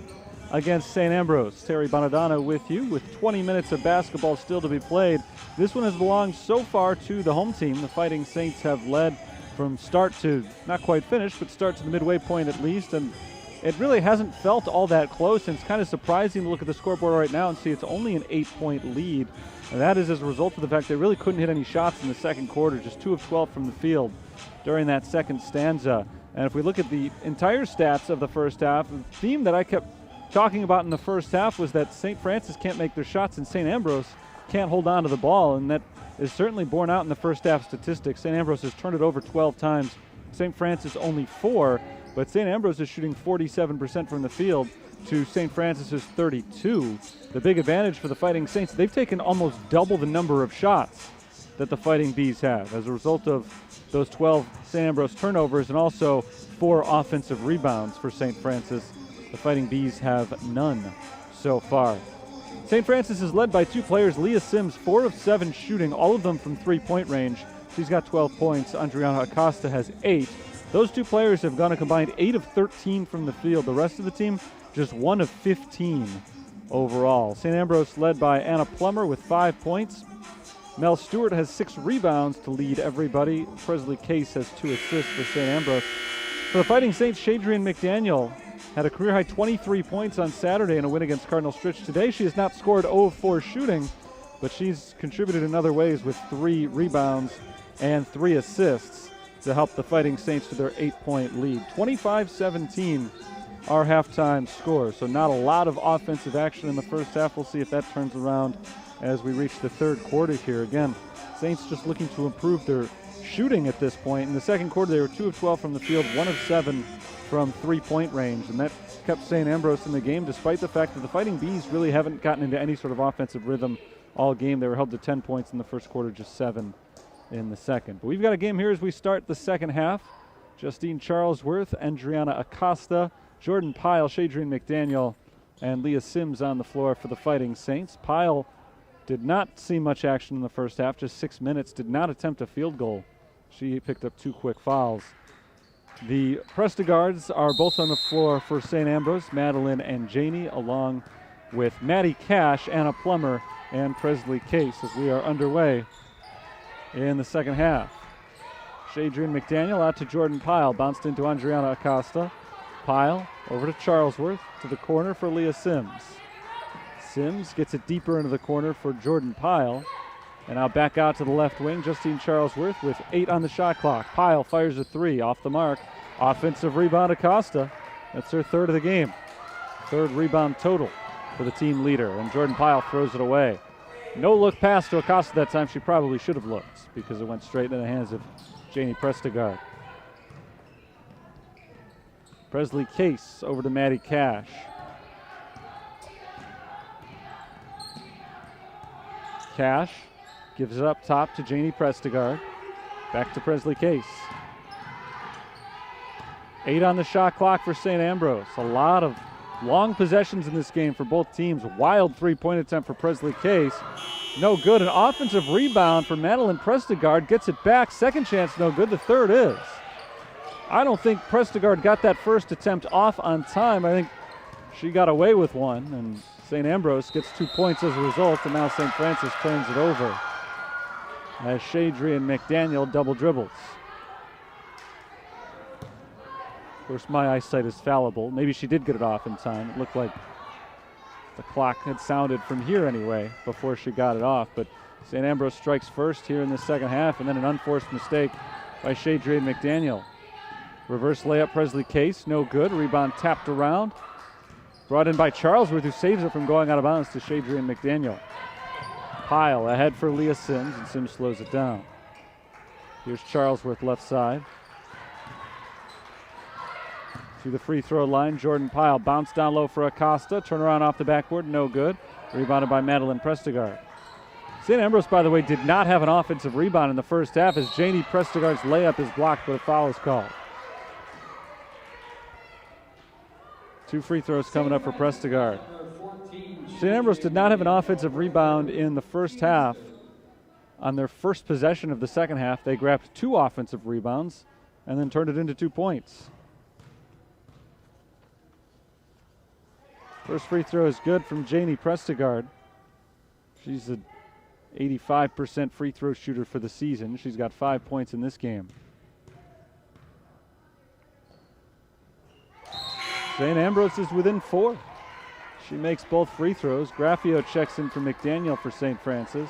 against St. Ambrose. Terry Bonadonna with you with 20 minutes of basketball still to be played. This one has belonged so far to the home team. The Fighting Saints have led from start to, not quite finish, but start to the midway point at least, and it really hasn't felt all that close, and it's kind of surprising to look at the scoreboard right now and see it's only an 8-point lead, and that is as a result of the fact they really couldn't hit any shots in the second quarter, just 2 of 12 from the field during that second stanza. And if we look at the entire stats of the first half, the theme that I kept talking about in the first half was that St. Francis can't make their shots and St. Ambrose can't hold on to the ball, and that is certainly borne out in the first half statistics. St. Ambrose has turned it over 12 times, St. Francis only 4, but St. Ambrose is shooting 47% from the field to St. Francis's 32. The big advantage for the Fighting Saints, they've taken almost double the number of shots that the Fighting Bees have as a result of those 12 St. Ambrose turnovers and also 4 offensive rebounds for St. Francis. The Fighting Bees have none so far. St. Francis is led by 2 players. Leah Sims, 4 of 7 shooting, all of them from 3-point range. She's got 12 points. Adriana Acosta has 8. Those 2 players have gone a combined 8 of 13 from the field. The rest of the team, just 1 of 15 overall. St. Ambrose led by Anna Plummer with 5 points. Mel Stewart has 6 rebounds to lead everybody. Presley Case has 2 assists for St. Ambrose. For the Fighting Saints, Shadrian McDaniel had a career-high 23 points on Saturday in a win against Cardinal Stritch. Today she has not scored 0 of 4 shooting, but she's contributed in other ways with 3 rebounds and 3 assists to help the Fighting Saints to their 8-point lead. 25-17 our halftime score, so not a lot of offensive action in the first half. We'll see if that turns around as we reach the third quarter here. Again, Saints just looking to improve their shooting at this point. In the second quarter, they were 2 of 12 from the field, 1 of 7 from 3-point range, and that kept St. Ambrose in the game despite the fact that the Fighting Bees really haven't gotten into any sort of offensive rhythm all game. They were held to 10 points in the first quarter, just 7 in the second. But we've got a game here as we start the second half. Justine Charlesworth, Adriana Acosta, Jordan Pyle, Shadrian McDaniel, and Leah Sims on the floor for the Fighting Saints. Pyle did not see much action in the first half, just 6 minutes, did not attempt a field goal. She picked up 2 quick fouls. The Prestigards are both on the floor for St. Ambrose, Madeline and Janie, along with Maddie Cash, Anna Plummer, and Presley Case as we are underway in the second half. Shadrian McDaniel out to Jordan Pyle, bounced into Adriana Acosta. Pyle over to Charlesworth, to the corner for Leah Sims. Sims gets it deeper into the corner for Jordan Pyle. And now back out to the left wing, Justine Charlesworth with 8 on the shot clock. Pyle fires a 3 off the mark. Offensive rebound, Acosta. That's her 3rd of the game. 3rd rebound total for the team leader. And Jordan Pyle throws it away. No look pass to Acosta that time. She probably should have looked because it went straight into the hands of Janie Prestigard. Presley Case over to Maddie Cash. Cash gives it up top to Janie Prestigard. Back to Presley Case. 8 on the shot clock for St. Ambrose. A lot of long possessions in this game for both teams. Wild 3-point attempt for Presley Case. No good. An offensive rebound for Madeline Prestigard. Gets it back. Second chance, no good. The third is. I don't think Prestigard got that first attempt off on time. I think she got away with one, and St. Ambrose gets 2 points as a result, and now St. Francis turns it over as Shadrian McDaniel double dribbles. Of course, my eyesight is fallible. Maybe she did get it off in time. It looked like the clock had sounded from here anyway before she got it off, but St. Ambrose strikes first here in the second half, and then an unforced mistake by Shadrian McDaniel. Reverse layup, Presley Case, no good. Rebound tapped around. Brought in by Charlesworth, who saves it from going out of bounds to Shadrian McDaniel. Pyle ahead for Leah Sims, and Sims slows it down. Here's Charlesworth left side. To the free throw line, Jordan Pyle bounced down low for Acosta. Turnaround off the backboard, no good. Rebounded by Madeline Prestigard. St. Ambrose, by the way, did not have an offensive rebound in the first half as Janie Prestigard's layup is blocked, but a foul is called. 2 free throws coming up for Prestigard. St. St. Ambrose did not have an offensive rebound in the first half. On their first possession of the second half, they grabbed 2 offensive rebounds and then turned it into 2 points. First free throw is good from Janie Prestegard. She's an 85% free throw shooter for the season. She's got 5 points in this game. St. Ambrose is within 4. She makes both free throws. Graffio checks in for McDaniel for St. Francis.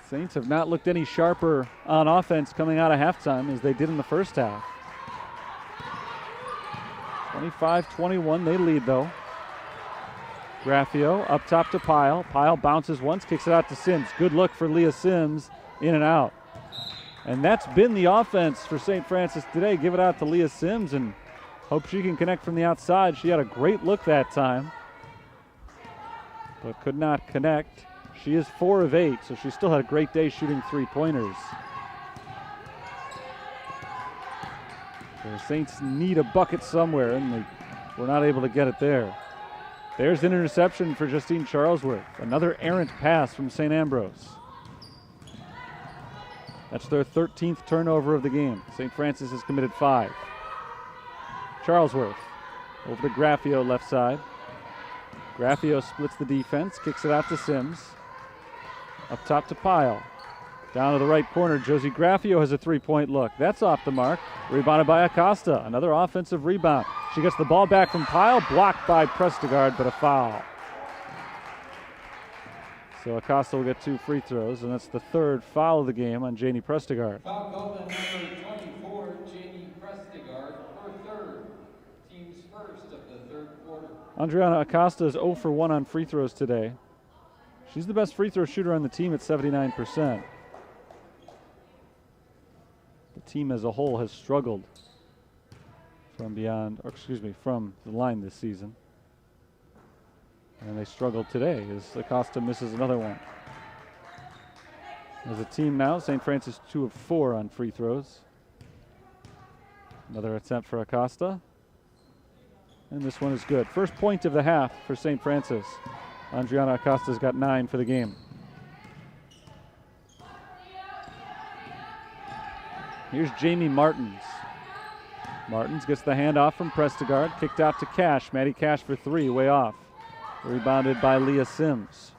Saints have not looked any sharper on offense coming out of halftime as they did in the first half. 25-21, they lead though. Graffio up top to Pyle. Pyle bounces once, kicks it out to Sims. Good look for Leah Sims, in and out. And that's been the offense for St. Francis today. Give it out to Leah Sims and hope she can connect from the outside. She had a great look that time, but could not connect. She is 4 of 8, so she still had a great day shooting 3-pointers. So the Saints need a bucket somewhere, and they were not able to get it there. There's an interception for Justine Charlesworth. Another errant pass from St. Ambrose. That's their 13th turnover of the game. St. Francis has committed 5. Charlesworth over to Graffio left side. Graffio splits the defense, kicks it out to Sims. Up top to Pyle. Down to the right corner, Josie Graffio has a 3-point look. That's off the mark. Rebounded by Acosta. Another offensive rebound. She gets the ball back from Pyle, blocked by Prestegard, but a foul. So Acosta will get 2 free throws, and that's the 3rd foul of the game on Janie Prestegard. Foul called on number 24, Janie Prestegard, her 3rd. Team's first of the 3rd quarter. Andriana Acosta is 0 for 1 on free throws today. She's the best free throw shooter on the team at 79%. The team as a whole has struggled from the line this season. And they struggled today as Acosta misses another one. As a team now, St. Francis 2 of 4 on free throws. Another attempt for Acosta. And this one is good. First point of the half for St. Francis. Andriana Acosta's got 9 for the game. Here's Jamie Martins. Martins gets the handoff from Prestegard, kicked out to Cash. Maddie Cash for 3, way off. Rebounded by Leah Sims.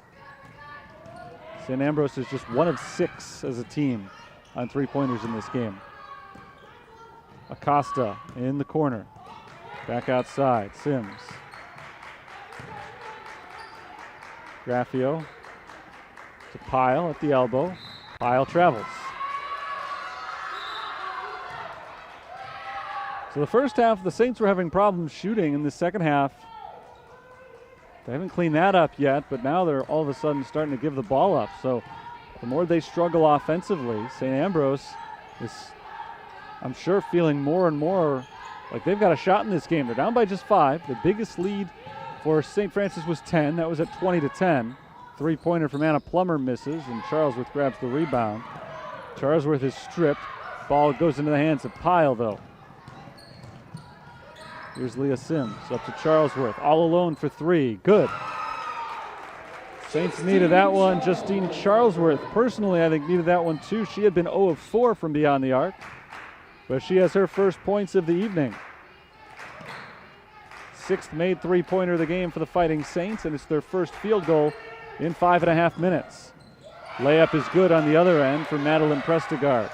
St. Ambrose is just 1 of 6 as a team on 3-pointers in this game. Acosta in the corner. Back outside, Sims. Graffio to Pyle at the elbow. Pyle travels. So the first half, the Saints were having problems shooting. In the second half, they haven't cleaned that up yet, but now they're all of a sudden starting to give the ball up. So the more they struggle offensively, St. Ambrose is, I'm sure, feeling more and more like they've got a shot in this game. They're down by just 5. The biggest lead for St. Francis was 10. That was at 20-10. 3-pointer from Anna Plummer misses, and Charlesworth grabs the rebound. Charlesworth is stripped. Ball goes into the hands of Pyle, though. Here's Leah Sims up to Charlesworth, all alone for 3. Good. Saints needed that one. Justine Charlesworth, personally, I think needed that one too. She had been 0 of 4 from beyond the arc, but she has her first points of the evening. 6th made 3-pointer of the game for the Fighting Saints, and it's their first field goal in 5.5 minutes. Layup is good on the other end for Madeline Prestegard.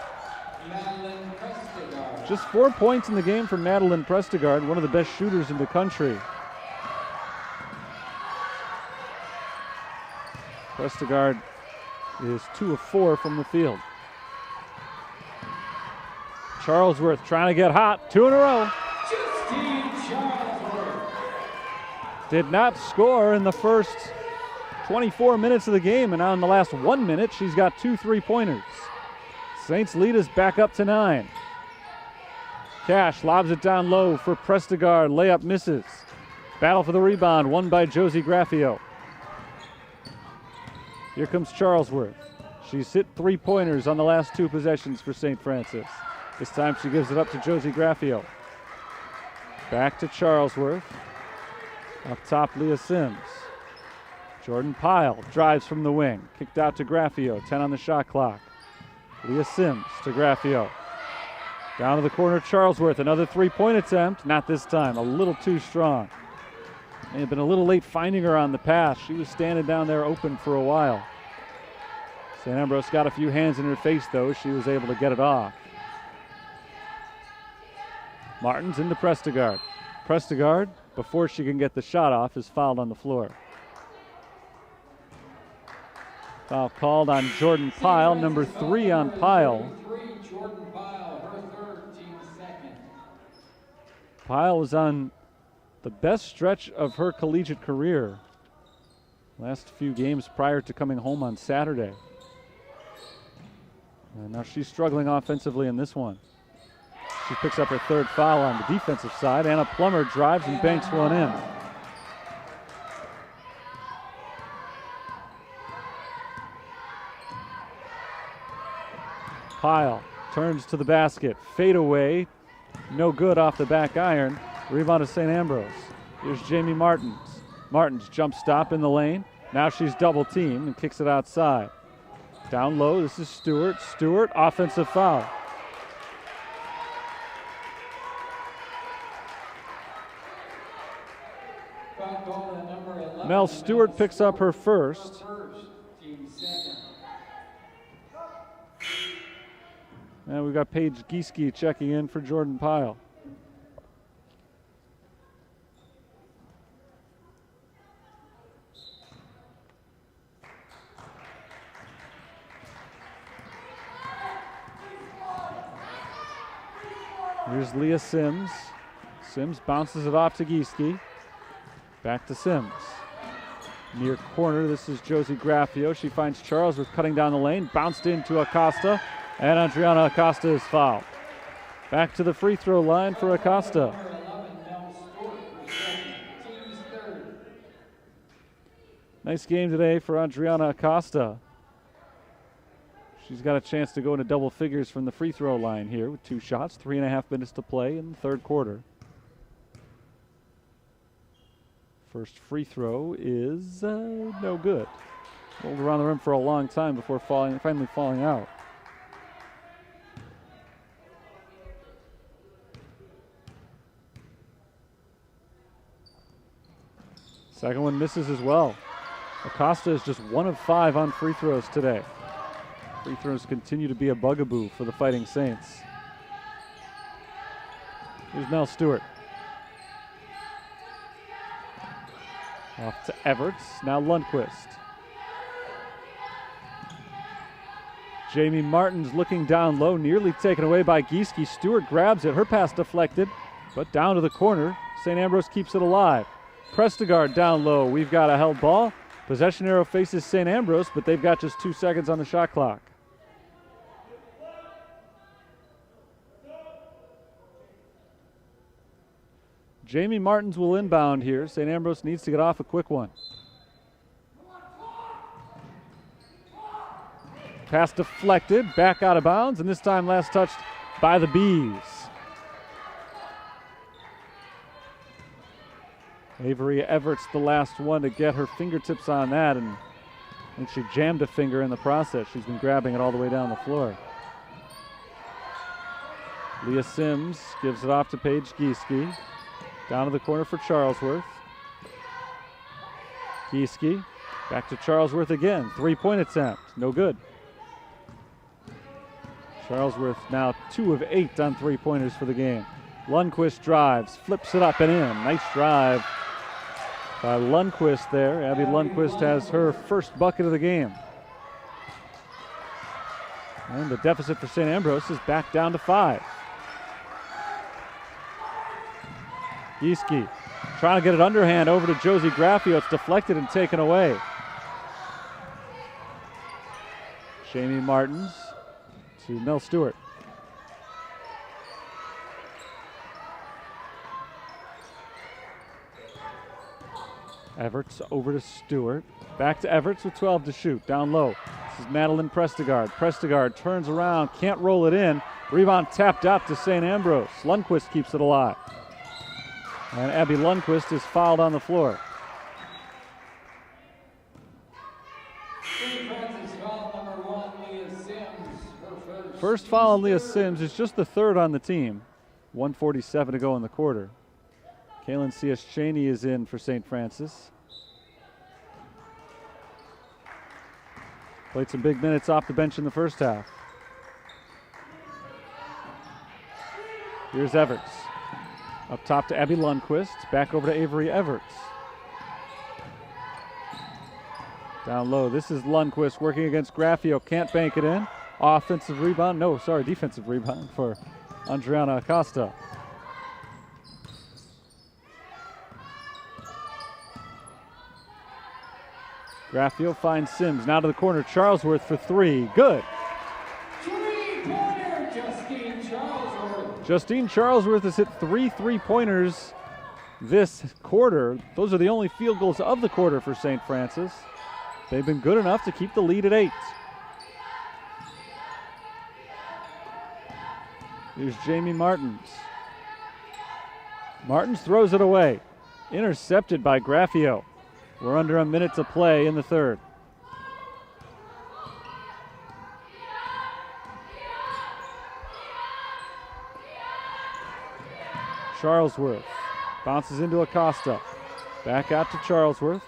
Just 4 points in the game for Madeline Prestegard, one of the best shooters in the country. Prestegard is 2 of 4 from the field. Charlesworth trying to get hot, 2 in a row. Did not score in the first 24 minutes of the game, and now in the last 1 minute, she's got 2 3-pointers. Saints lead is back up to 9. Cash lobs it down low for Prestegard. Layup misses. Battle for the rebound, won by Josie Graffio. Here comes Charlesworth. She's hit 3-pointers on the last 2 possessions for St. Francis. This time she gives it up to Josie Graffio. Back to Charlesworth. Up top, Leah Sims. Jordan Pyle drives from the wing. Kicked out to Graffio, 10 on the shot clock. Leah Sims to Graffio. Down to the corner, Charlesworth, another three-point attempt. Not this time, a little too strong. May have been a little late finding her on the pass. She was standing down there open for a while. St. Ambrose got a few hands in her face, though. She was able to get it off. Martins into Prestegard. Prestegard, before she can get the shot off, is fouled on the floor. Foul called on Jordan Pyle, number 3 on Pyle. Jordan Pyle, her third, team second. Pyle was on the best stretch of her collegiate career. Last few games prior to coming home on Saturday. And now she's struggling offensively in this one. She picks up her third foul on the defensive side. Anna Plummer drives and banks one in. Pyle turns to the basket. Fade away. No good off the back iron. Rebound to St. Ambrose. Here's Jamie Martins. Martins jump stop in the lane. Now she's double teamed and kicks it outside. Down low, this is Stewart. Stewart, offensive foul. Mel Stewart picks up her first. And we've got Paige Gieske checking in for Jordan Pyle. Here's Leah Sims. Sims bounces it off to Gieske. Back to Sims. Near corner, this is Josie Graffio. She finds Charlesworth cutting down the lane. Bounced into Acosta. And Adriana Acosta is fouled. Back to the free throw line for Acosta. Nice game today for Adriana Acosta. She's got a chance to go into double figures from the free throw line here with 2 shots, 3.5 minutes to play in the third quarter. First free throw is no good. Rolled around the rim for a long time before finally falling out. Second one misses as well. Acosta is just 1 of 5 on free throws today. Free throws continue to be a bugaboo for the Fighting Saints. Here's Mel Stewart. Off to Everts, now Lundquist. Jamie Martins looking down low, nearly taken away by Gieske. Stewart grabs it, her pass deflected, but down to the corner. St. Ambrose keeps it alive. Prestegard down low, we've got a held ball. Possession arrow faces St. Ambrose, but they've got just 2 seconds on the shot clock. Jamie Martins will inbound here. St. Ambrose needs to get off a quick one. Pass deflected, back out of bounds, and this time last touched by the Bees. Avery Everts the last one to get her fingertips on that, and I think she jammed a finger in the process. She's been grabbing it all the way down the floor. Leah Sims gives it off to Paige Gieske. Down to the corner for Charlesworth. Gieske back to Charlesworth again. 3-point attempt, no good. Charlesworth now 2 of 8 on 3-pointers for the game. Lundquist drives, flips it up and in. Nice drive by Lundquist there. Abby Lundquist has her first bucket of the game. And the deficit for St. Ambrose is back down to 5. Gieske trying to get it underhand over to Josie Graffio. It's deflected and taken away. Jamie Martins to Mel Stewart. Everts over to Stewart. Back to Everts with 12 to shoot. Down low. This is Madeline Prestegard. Prestegard turns around, can't roll it in. Rebound tapped out to St. Ambrose. Lundquist keeps it alive. And Abby Lundquist is fouled on the floor. First foul on Leah Sims is just the third on the team. 1:47 to go in the quarter. Kaylin C.S. Cheney is in for St. Francis. Played some big minutes off the bench in the first half. Here's Everts. Up top to Abby Lundquist. Back over to Avery Everts. Down low. This is Lundquist working against Graffio. Can't bank it in. Offensive rebound. No, sorry, defensive rebound for Andriana Acosta. Graffio finds Sims. Now to the corner. Charlesworth for three. Good. Three-pointer, Justine Charlesworth. Justine Charlesworth has hit 3 3-pointers this quarter. Those are the only field goals of the quarter for St. Francis. They've been good enough to keep the lead at 8. Here's Jamie Martins. Martins throws it away. Intercepted by Graffio. We're under a minute to play in the third. Charlesworth bounces into Acosta. Back out to Charlesworth.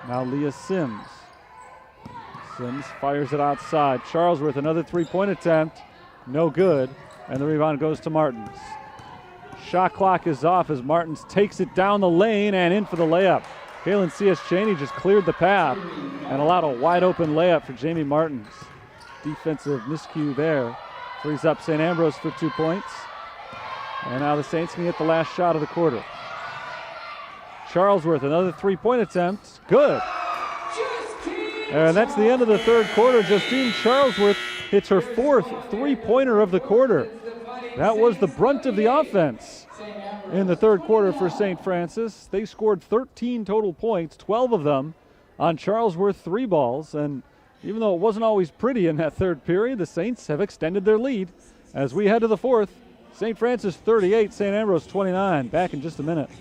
Now Leah Sims. Sims fires it outside. Charlesworth, another 3-point attempt. No good. And the rebound goes to Martins. Shot clock is off as Martins takes it down the lane and in for the layup. Kaylin C.S. Cheney just cleared the path and allowed a wide open layup for Jamie Martins. Defensive miscue there. Frees up St. Ambrose for 2 points. And now the Saints can get the last shot of the quarter. Charlesworth, another 3-point attempt. Good. And that's the end of the third quarter. Justine Charlesworth hits her 4th 3-pointer of the quarter. That was the brunt of the offense in the third quarter for St. Francis. They scored 13 total points, 12 of them on Charlesworth 3 balls. And even though it wasn't always pretty in that third period, the Saints have extended their lead as we head to the fourth. St. Francis 38, St. Ambrose 29. Back in just a minute.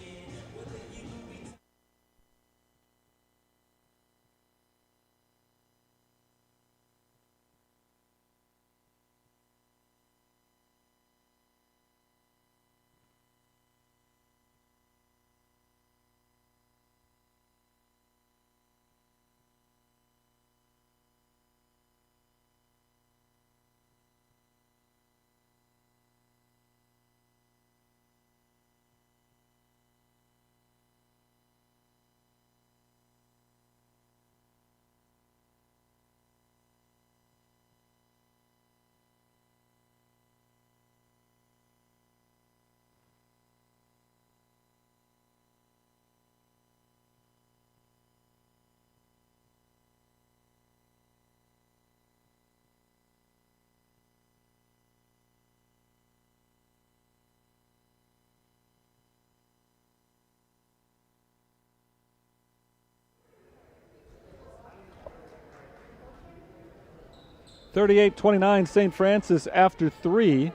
(38-29) St. Francis after 3.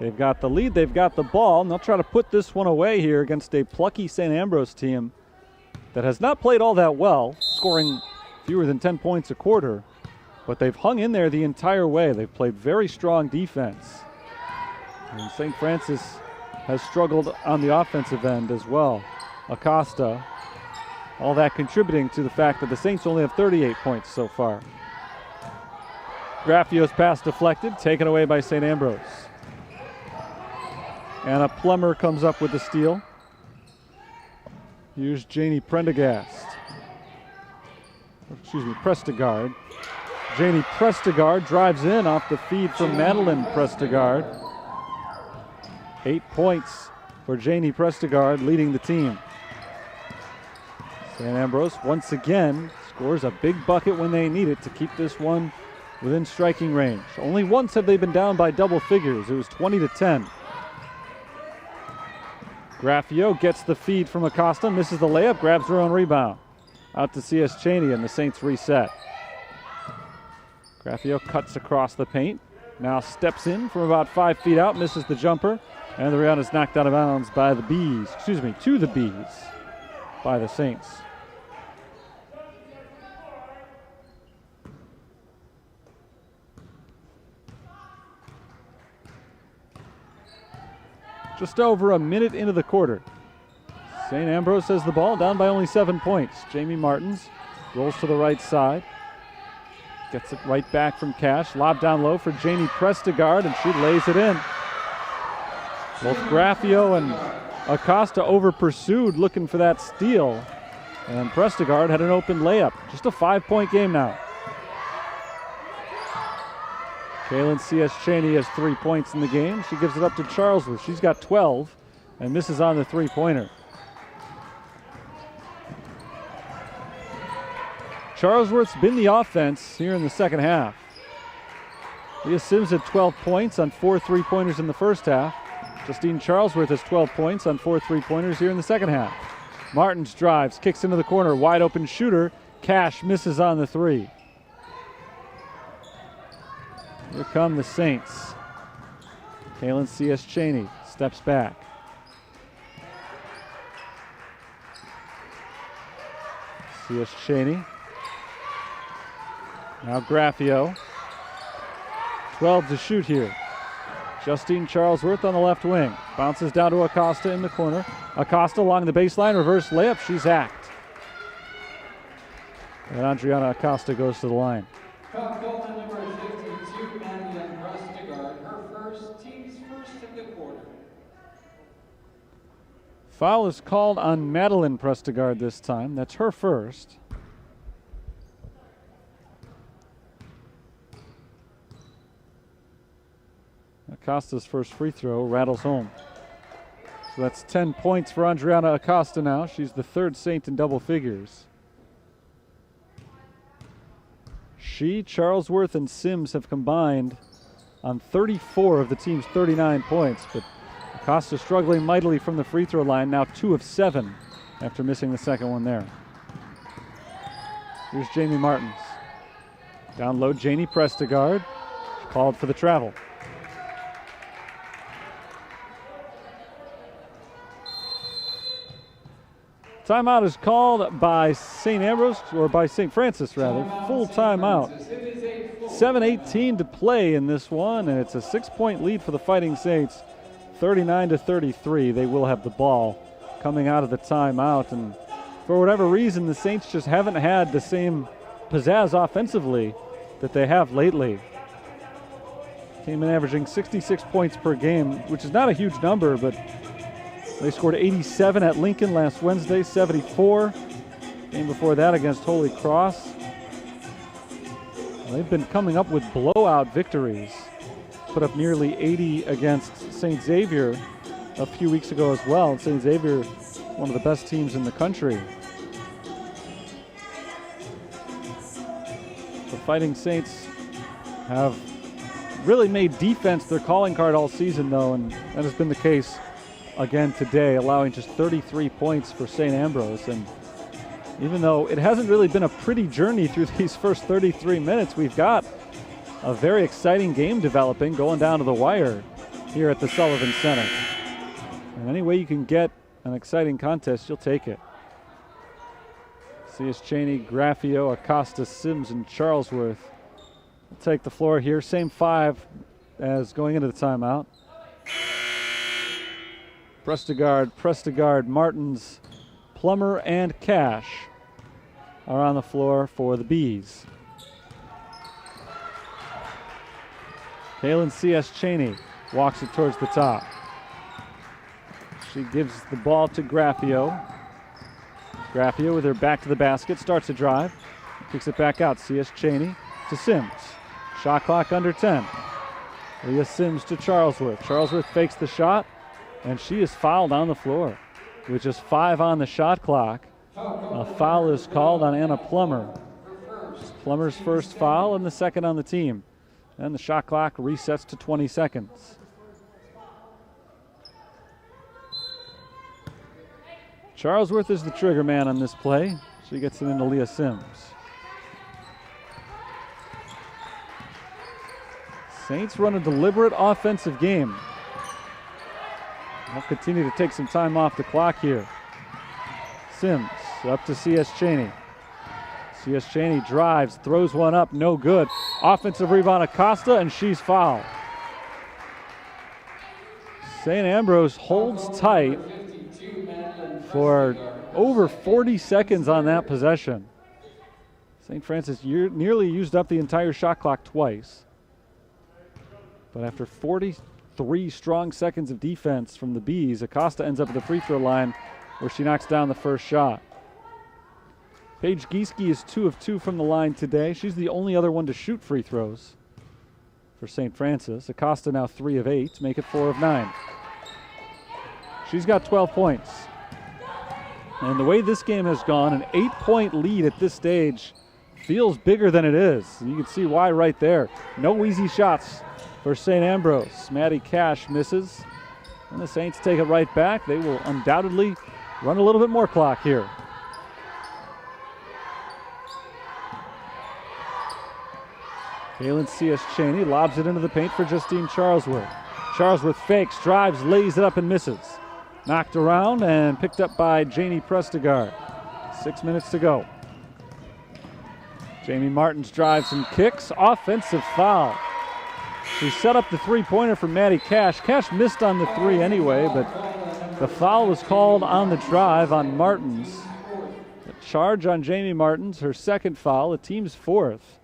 They've got the lead, they've got the ball, and they'll try to put this one away here against a plucky St. Ambrose team that has not played all that well, scoring fewer than 10 points a quarter, but they've hung in there the entire way. They've played very strong defense. And St. Francis has struggled on the offensive end as well. Acosta, all that contributing to the fact that the Saints only have 38 points so far. Graffio's pass deflected, taken away by St. Ambrose. Anna Plummer comes up with the steal. Here's Janie Prendergast. Prestegard. Janie Prestegard drives in off the feed from Madeline Prestegard. 8 points for Janie Prestegard, leading the team. St. Ambrose once again scores a big bucket when they need it to keep this one within striking range. Only once have they been down by double figures. It was 20-10. Graffio gets the feed from Acosta, misses the layup, grabs her own rebound. Out to C.S. Cheney, and the Saints reset. Graffio cuts across the paint, now steps in from about 5 feet out, misses the jumper, and the rebound is knocked out of bounds by the Bees. To the Bees by the Saints. Just over a minute into the quarter. St. Ambrose has the ball, down by only 7 points. Jamie Martins rolls to the right side. Gets it right back from Cash. Lob down low for Janie Prestegard, and she lays it in. Both Graffio and Acosta over pursued looking for that steal. And Prestegard had an open layup. Just a 5-point game now. Kaylin C.S. Cheney has 3 points in the game. She gives it up to Charlesworth. She's got 12 and misses on the three-pointer. Charlesworth's been the offense here in the second half. Leah Sims had 12 points on 4 three-pointers in the first half. Justine Charlesworth has 12 points on 4 three-pointers here in the second half. Martins drives, kicks into the corner, wide open shooter. Cash misses on the three. Here come the Saints. Kaylin C.S. Cheney steps back. C.S. Cheney. Now Graffio. 12 to shoot here. Justine Charlesworth on the left wing. Bounces down to Acosta in the corner. Acosta along the baseline, reverse layup. She's hacked. And Andriana Acosta goes to the line. Goal number 52, Madeline Prestegard, her first, team's first of the quarter. Foul is called on Madeline Prestegard this time. That's her first. Acosta's first free throw rattles home. So that's 10 points for Andriana Acosta now. She's the third Saint in double figures. She, Charlesworth, and Sims have combined on 34 of the team's 39 points, but Acosta struggling mightily from the free throw line, now 2 of 7 after missing the second one there. Here's Jamie Martins. Down low, Janie Prestegard. She called for the travel. Timeout is called by St. Ambrose, or by St. Francis rather. Full timeout. 7:18 to play in this one, and it's a 6-point lead for the Fighting Saints, 39-33. They will have the ball coming out of the timeout, and for whatever reason, the Saints just haven't had the same pizzazz offensively that they have lately. Came in averaging 66 points per game, which is not a huge number, but they scored 87 at Lincoln last Wednesday, 74. Game before that against Holy Cross. They've been coming up with blowout victories. Put up nearly 80 against St. Xavier a few weeks ago as well. St. Xavier, one of the best teams in the country. The Fighting Saints have really made defense their calling card all season, though, and that has been the case again today, allowing just 33 points for St. Ambrose. And even though it hasn't really been a pretty journey through these first 33 minutes, we've got a very exciting game developing going down to the wire here at the Sullivan Center. And any way you can get an exciting contest, you'll take it. C.S. Cheney, Graffio, Acosta, Sims, and Charlesworth will take the floor here. Same 5 as going into the timeout. Prestegard, Martins, Plummer, and Cash are on the floor for the Bees. Kaylin C.S. Cheney walks it towards the top. She gives the ball to Graffio. Graffio with her back to the basket, starts to drive, kicks it back out. C.S. Cheney to Sims. Shot clock under 10. Leah Sims to Charlesworth. Charlesworth fakes the shot, and she is fouled on the floor. With just 5 on the shot clock, a foul is called on Anna Plummer. It's Plummer's first foul and the second on the team. And the shot clock resets to 20 seconds. Charlesworth is the trigger man on this play. She gets it into Leah Sims. Saints run a deliberate offensive game. They'll continue to take some time off the clock here. Sims up to C.S. Cheney. C.S. Cheney drives, throws one up, no good. Offensive rebound Acosta, and she's fouled. St. Ambrose holds tight for over 40 seconds on that possession. St. Francis nearly used up the entire shot clock twice. But after 43 strong seconds of defense from the Bees, Acosta ends up at the free throw line where she knocks down the first shot. Paige Gieske is 2 of 2 from the line today. She's the only other one to shoot free throws for St. Francis. Acosta now 3 of 8, make it 4 of 9. She's got 12 points. And the way this game has gone, an 8-point lead at this stage feels bigger than it is. You can see why right there. No easy shots for St. Ambrose. Maddie Cash misses. And the Saints take it right back. They will undoubtedly run a little bit more clock here. Kaylin C.S. Cheney lobs it into the paint for Justine Charlesworth. Charlesworth fakes, drives, lays it up and misses. Knocked around and picked up by Janie Prestegard. 6 minutes to go. Jamie Martins drives and kicks. Offensive foul. She set up the three-pointer for Maddie Cash. Cash missed on the three anyway, but the foul was called on the drive on Martins. A charge on Jamie Martins, her second foul, the team's fourth.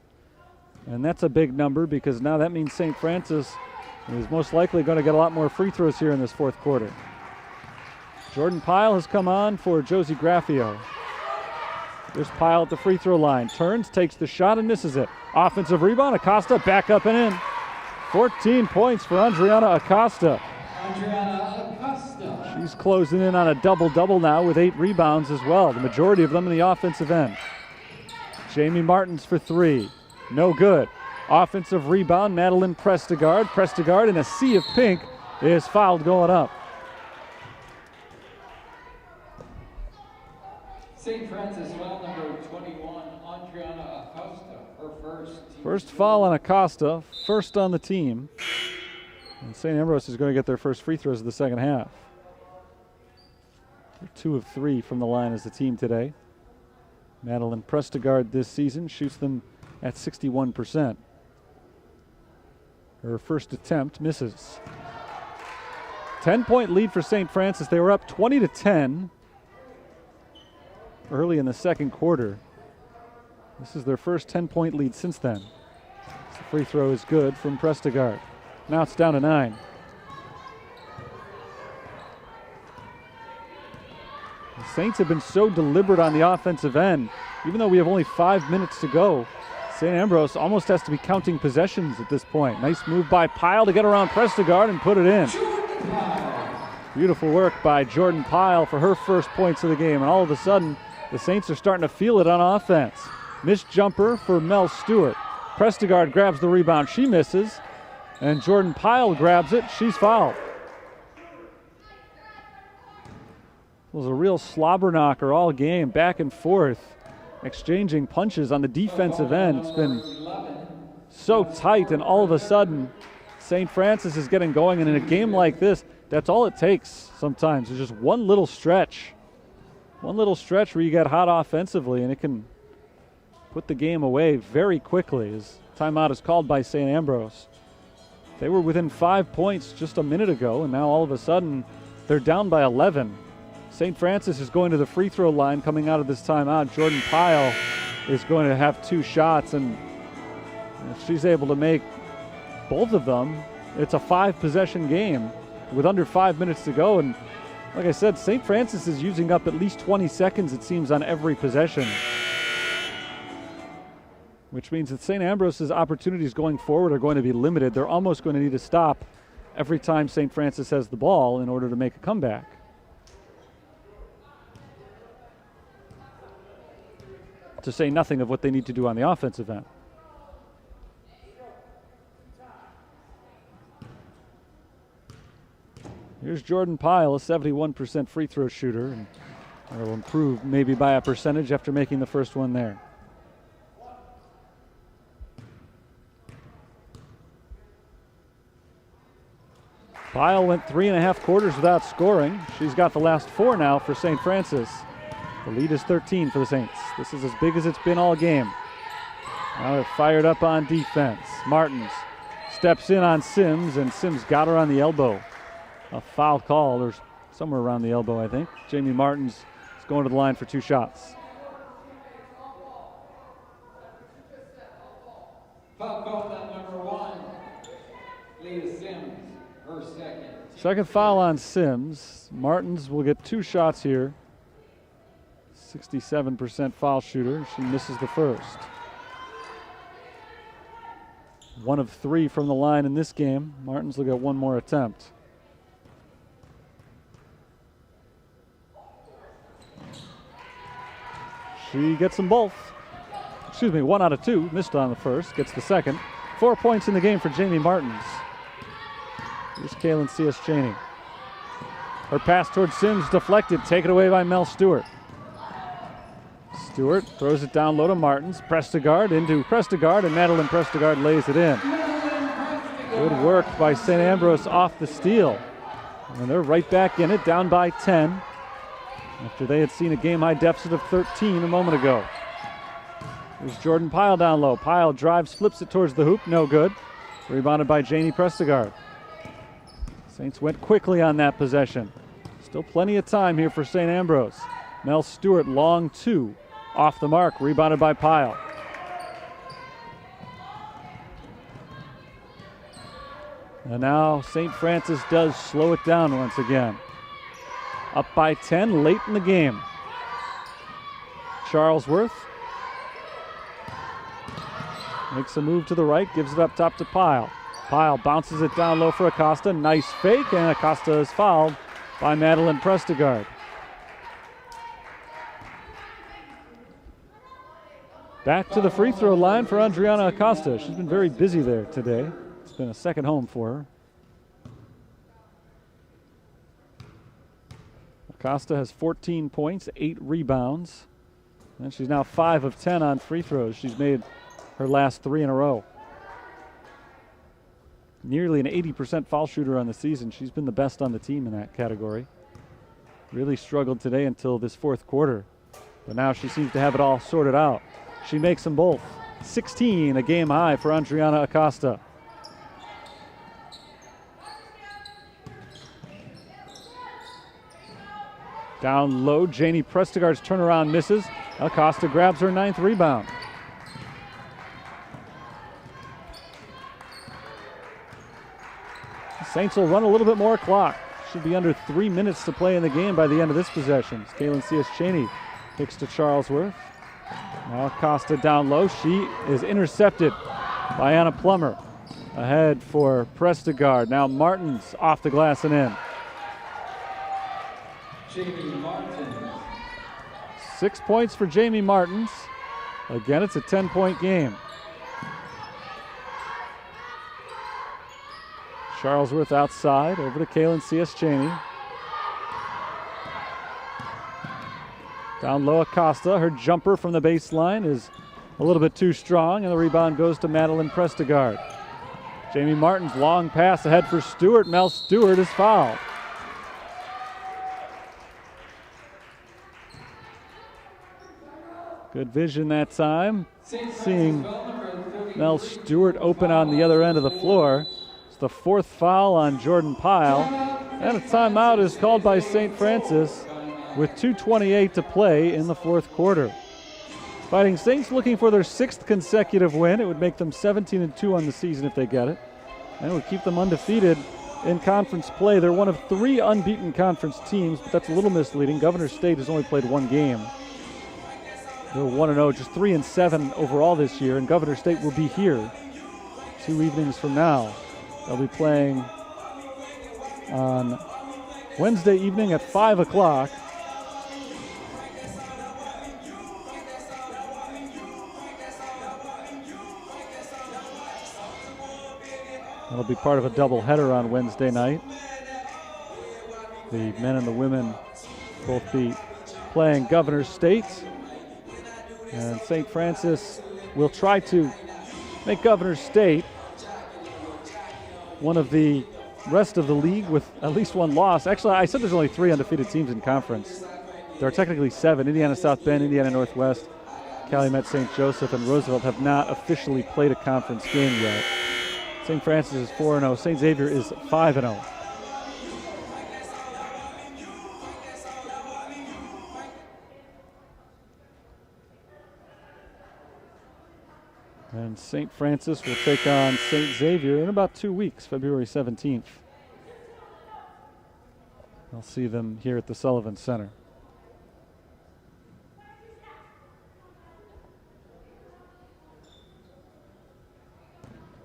And that's a big number because now that means St. Francis is most likely going to get a lot more free throws here in this fourth quarter. Jordan Pyle has come on for Josie Graffio. There's Pyle at the free throw line. Turns, takes the shot, and misses it. Offensive rebound, Acosta back up and in. 14 points for Andriana Acosta. She's closing in on a double-double now with 8 rebounds as well, the majority of them in the offensive end. Jamie Martins for 3. No good. Offensive rebound, Madeline Prestegard. Prestegard in a sea of pink is fouled going up. St. Francis foul number 21, Andriana Acosta, her first. First foul on Acosta, first on the team. And St. Ambrose is going to get their first free throws of the second half. They're 2 of 3 from the line as a team today. Madeline Prestegard this season shoots them at 61%. Her first attempt misses. 10-point lead for St. Francis. They were up 20-10 early in the second quarter. This is their first 10-point lead since then. The free throw is good from Prestegard. Now it's down to 9. The Saints have been so deliberate on the offensive end. Even though we have only 5 minutes to go, St. Ambrose almost has to be counting possessions at this point. Nice move by Pyle to get around Prestegard and put it in. Beautiful work by Jordan Pyle for her first points of the game. And all of a sudden, the Saints are starting to feel it on offense. Missed jumper for Mel Stewart. Prestegard grabs the rebound. She misses. And Jordan Pyle grabs it. She's fouled. It was a real slobber knocker all game, back and forth, exchanging punches on the defensive end. It's been so tight, and all of a sudden, St. Francis is getting going. And in a game like this, that's all it takes sometimes. It's just one little stretch. One little stretch where you get hot offensively, and it can put the game away very quickly as timeout is called by St. Ambrose. They were within 5 points just a minute ago, and now all of a sudden they're down by 11. St. Francis is going to the free throw line coming out of this timeout. Jordan Pyle is going to have 2 shots, and if she's able to make both of them, it's a 5-possession game with under 5 minutes to go. And like I said, St. Francis is using up at least 20 seconds, it seems, on every possession, which means that St. Ambrose's opportunities going forward are going to be limited. They're almost going to need to stop every time St. Francis has the ball in order to make a comeback. To say nothing of what they need to do on the offensive end. Here's Jordan Pyle, a 71% free throw shooter, and will improve maybe by a percentage after making the first one there. Pyle went 3.5 quarters without scoring. She's got the last 4 now for St. Francis. The lead is 13 for the Saints. This is as big as it's been all game. Now they're fired up on defense. Martins steps in on Sims, and Sims got her on the elbow. a foul call, or somewhere around the elbow, I think. Jamie Martins is going to the line for 2 shots. Foul call on number 1, Leah Sims, her second. Second foul on Sims. Martins will get 2 shots here. 67% foul shooter. She misses the first. 1 of 3 from the line in this game. Martins will get 1 more attempt. She gets them both. 1 out of 2. Missed on the first. Gets the second. 4 points in the game for Jamie Martins. Here's Kaylin C.S. Cheney. Her pass towards Sims deflected. Taken away by Mel Stewart. Stewart throws it down low to Martins. Prestegard into Prestegard, and Madeline Prestegard lays it in. Good work by St. Ambrose off the steal. And they're right back in it, down by 10, after they had seen a game-high deficit of 13 a moment ago. There's Jordan Pyle down low. Pyle drives, flips it towards the hoop, no good. Rebounded by Janie Prestegard. Saints went quickly on that possession. Still plenty of time here for St. Ambrose. Mel Stewart, long 2. Off the mark, rebounded by Pyle. And now St. Francis does slow it down once again. Up by 10 late in the game. Charlesworth makes a move to the right, gives it up top to Pyle. Pyle bounces it down low for Acosta. Nice fake, and Acosta is fouled by Madeline Prestegard. Back to the free throw line for Adriana Acosta. She's been very busy there today. It's been a second home for her. Acosta has 14 points, 8 rebounds, and she's now 5 of 10 on free throws. She's made her last 3 in a row. Nearly an 80% foul shooter on the season. She's been the best on the team in that category. Really struggled today until this 4th quarter, but now she seems to have it all sorted out. She makes them both. 16, a game high for Adriana Acosta. Down low, Janie Prestegard's turnaround misses. Acosta grabs her 9th rebound. The Saints will run a little bit more clock. Should be under 3 minutes to play in the game by the end of this possession. Kaylin C.S. Cheney kicks to Charlesworth. Now Acosta down low. She is intercepted by Anna Plummer. Ahead for Prestegard. Now Martins off the glass and in. Jamie Martins. 6 points for Jamie Martins. Again, it's a 10-point game. Charlesworth outside, over to Kaylin C.S. Cheney. Down low, Acosta. Her jumper from the baseline is a little bit too strong, and the rebound goes to Madeline Prestegard. Jamie Martins, long pass ahead for Stewart. Mel Stewart is fouled. Good vision that time. Seeing Mel Stewart open on the other end of the floor. It's the 4th foul on Jordan Pyle. And a timeout is called by St. Francis with 2:28 to play in the 4th quarter. Fighting Saints looking for their 6th consecutive win. It would make them 17-2 on the season if they get it. And it would keep them undefeated in conference play. They're one of 3 unbeaten conference teams, but that's a little misleading. Governor State has only played 1 game. They're 1-0, just 3-7 overall this year, and Governor State will be here 2 evenings from now. They'll be playing on Wednesday evening at 5 o'clock. That'll be part of a doubleheader on Wednesday night. The men and the women both be playing Governor State. And St. Francis will try to make Governor State one of the rest of the league with at least 1 loss. Actually, I said there's only 3 undefeated teams in conference. There are technically 7. Indiana South Bend, Indiana Northwest, Calumet St. Joseph, and Roosevelt have not officially played a conference game yet. St. Francis is 4-0. St. Xavier is 5-0. And St. Francis will take on St. Xavier in about 2 weeks, February 17th. I'll see them here at the Sullivan Center.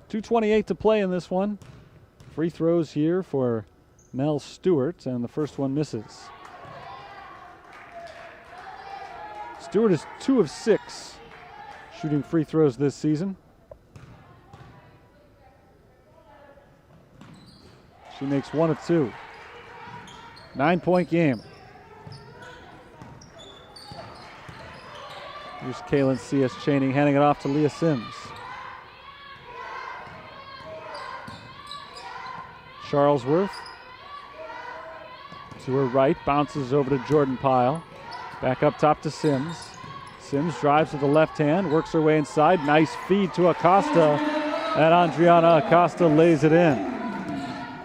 .228 to play in this one. Free throws here for Mel Stewart, and the first one misses. Stewart is 2 of 6 shooting free throws this season. She makes 1 of 2. 9-point game. Here's Kaylin C.S. Chaney handing it off to Leah Sims. Charlesworth to her right, bounces over to Jordan Pyle. Back up top to Sims. Sims drives with the left hand, works her way inside. Nice feed to Acosta, and Andriana Acosta lays it in.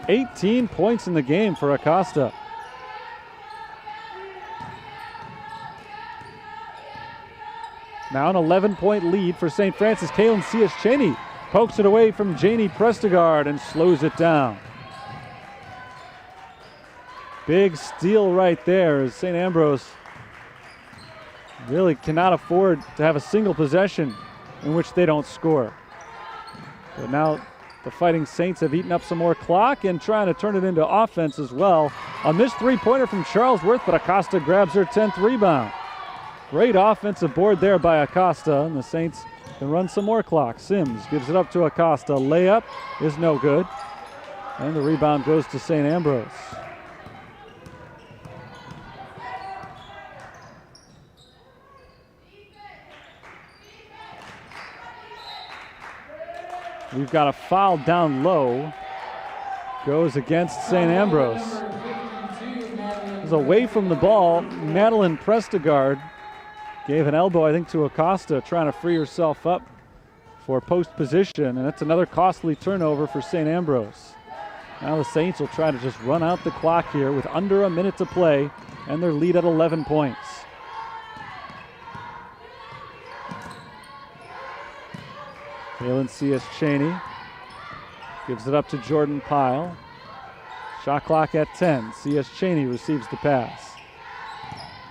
18 points in the game for Acosta. Now an 11-point lead for St. Francis. Kaylin C.S. Chaney pokes it away from Janie Prestegard and slows it down. Big steal right there as St. Ambrose really cannot afford to have a single possession in which they don't score. But now the Fighting Saints have eaten up some more clock and trying to turn it into offense as well. A missed three-pointer from Charlesworth, but Acosta grabs her 10th rebound. Great offensive board there by Acosta, and the Saints can run some more clock. Sims gives it up to Acosta. Layup is no good, and the rebound goes to St. Ambrose. We've got a foul down low. Goes against St. Ambrose. It was away from the ball. Madeline Prestegard gave an elbow, I think, to Acosta, trying to free herself up for post position, and that's another costly turnover for St. Ambrose. Now the Saints will try to just run out the clock here with under a minute to play, and their lead at 11 points. Kaylin C.S. Chaney gives it up to Jordan Pyle. Shot clock at 10. C.S. Chaney receives the pass.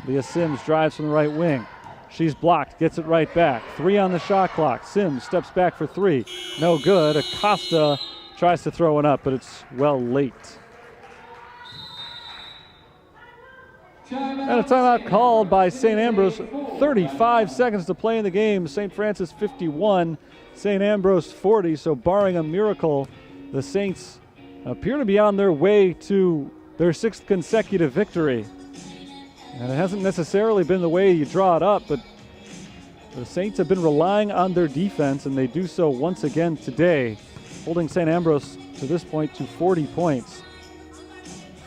Leah Sims drives from the right wing. She's blocked, gets it right back. 3 on the shot clock. Sims steps back for 3. No good. Acosta tries to throw it up, but it's well late. And a timeout called by St. Ambrose. 35 seconds to play in the game. St. Francis 51, St. Ambrose 40. So barring a miracle, the Saints appear to be on their way to their 6th consecutive victory. And it hasn't necessarily been the way you draw it up, but the Saints have been relying on their defense, and they do so once again today, holding St. Ambrose to this point to 40 points.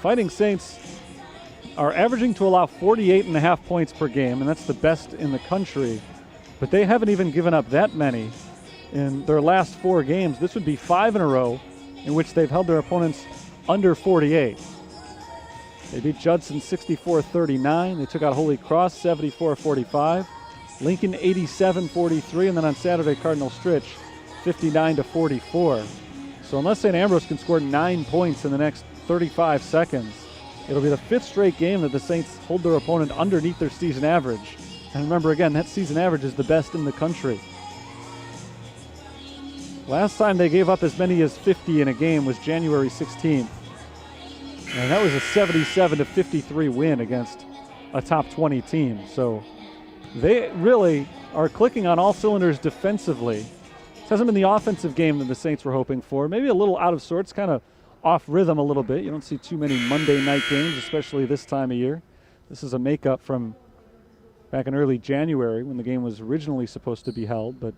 Fighting Saints are averaging to allow 48.5 points per game, and that's the best in the country. But they haven't even given up that many in their last 4 games. This would be 5 in a row in which they've held their opponents under 48. They beat Judson 64-39. They took out Holy Cross 74-45. Lincoln 87-43. And then on Saturday, Cardinal Stritch 59-44. So unless St. Ambrose can score 9 points in the next 35 seconds, it'll be the 5th straight game that the Saints hold their opponent underneath their season average. And remember again, that season average is the best in the country. Last time they gave up as many as 50 in a game was January 16th. And that was a 77-53 win against a top 20 team. So they really are clicking on all cylinders defensively. This hasn't been the offensive game that the Saints were hoping for. Maybe a little out of sorts, kind of off rhythm a little bit. You don't see too many Monday night games, especially this time of year. This is a makeup from back in early January when the game was originally supposed to be held, but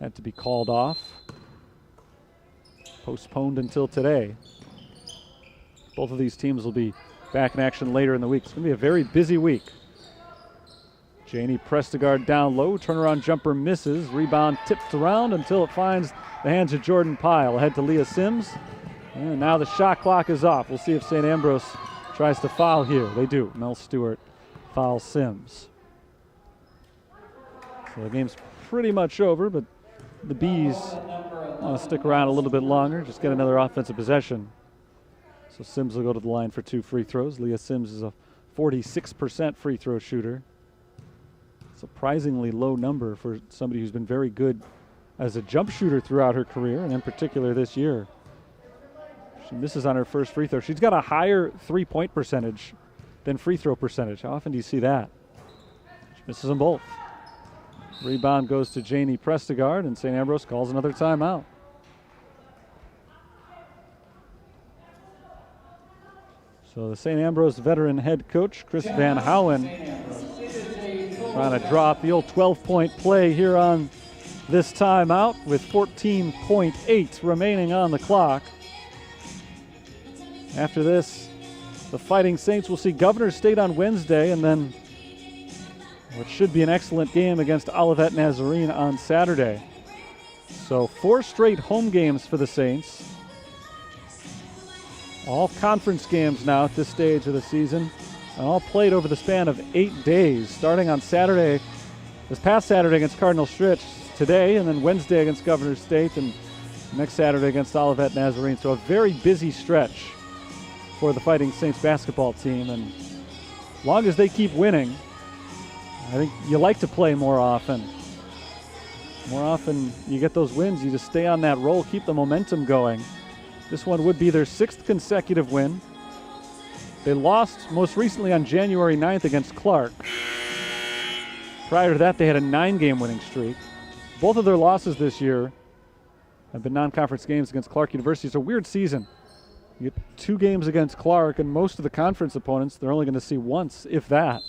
had to be called off. Postponed until today. Both of these teams will be back in action later in the week. It's going to be a very busy week. Janie Prestegard down low. Turnaround jumper misses. Rebound tipped around until it finds the hands of Jordan Pyle. Ahead to Leah Sims. And now the shot clock is off. We'll see if St. Ambrose tries to foul here. They do. Mel Stewart fouls Sims. So the game's pretty much over, but the Bees want to stick around a little bit longer, just get another offensive possession. So Sims will go to the line for 2 free throws. Leah Sims is a 46% free throw shooter. Surprisingly low number for somebody who's been very good as a jump shooter throughout her career, and in particular this year. She misses on her first free throw. She's got a higher three-point percentage than free throw percentage. How often do you see that? She misses them both. Rebound goes to Janie Prestegard, and St. Ambrose calls another timeout. So the St. Ambrose veteran head coach, Chris Van Houen, trying to draw up the old 12-point play here on this timeout with 14.8 remaining on the clock. After this, the Fighting Saints will see Governor State on Wednesday, and then what should be an excellent game against Olivet Nazarene on Saturday. So 4 straight home games for the Saints. All conference games now at this stage of the season, and all played over the span of 8 days, starting on Saturday, this past Saturday against Cardinal Stritch today, and then Wednesday against Governor State, and next Saturday against Olivet Nazarene. So a very busy stretch for the Fighting Saints basketball team, and as long as they keep winning, I think you like to play more often. More often you get those wins, you just stay on that roll, keep the momentum going. This one would be their 6th consecutive win. They lost most recently on January 9th against Clark. Prior to that, they had a 9-game winning streak. Both of their losses this year have been non-conference games against Clark University. It's a weird season. You get 2 games against Clark, and most of the conference opponents they're only going to see once, if that.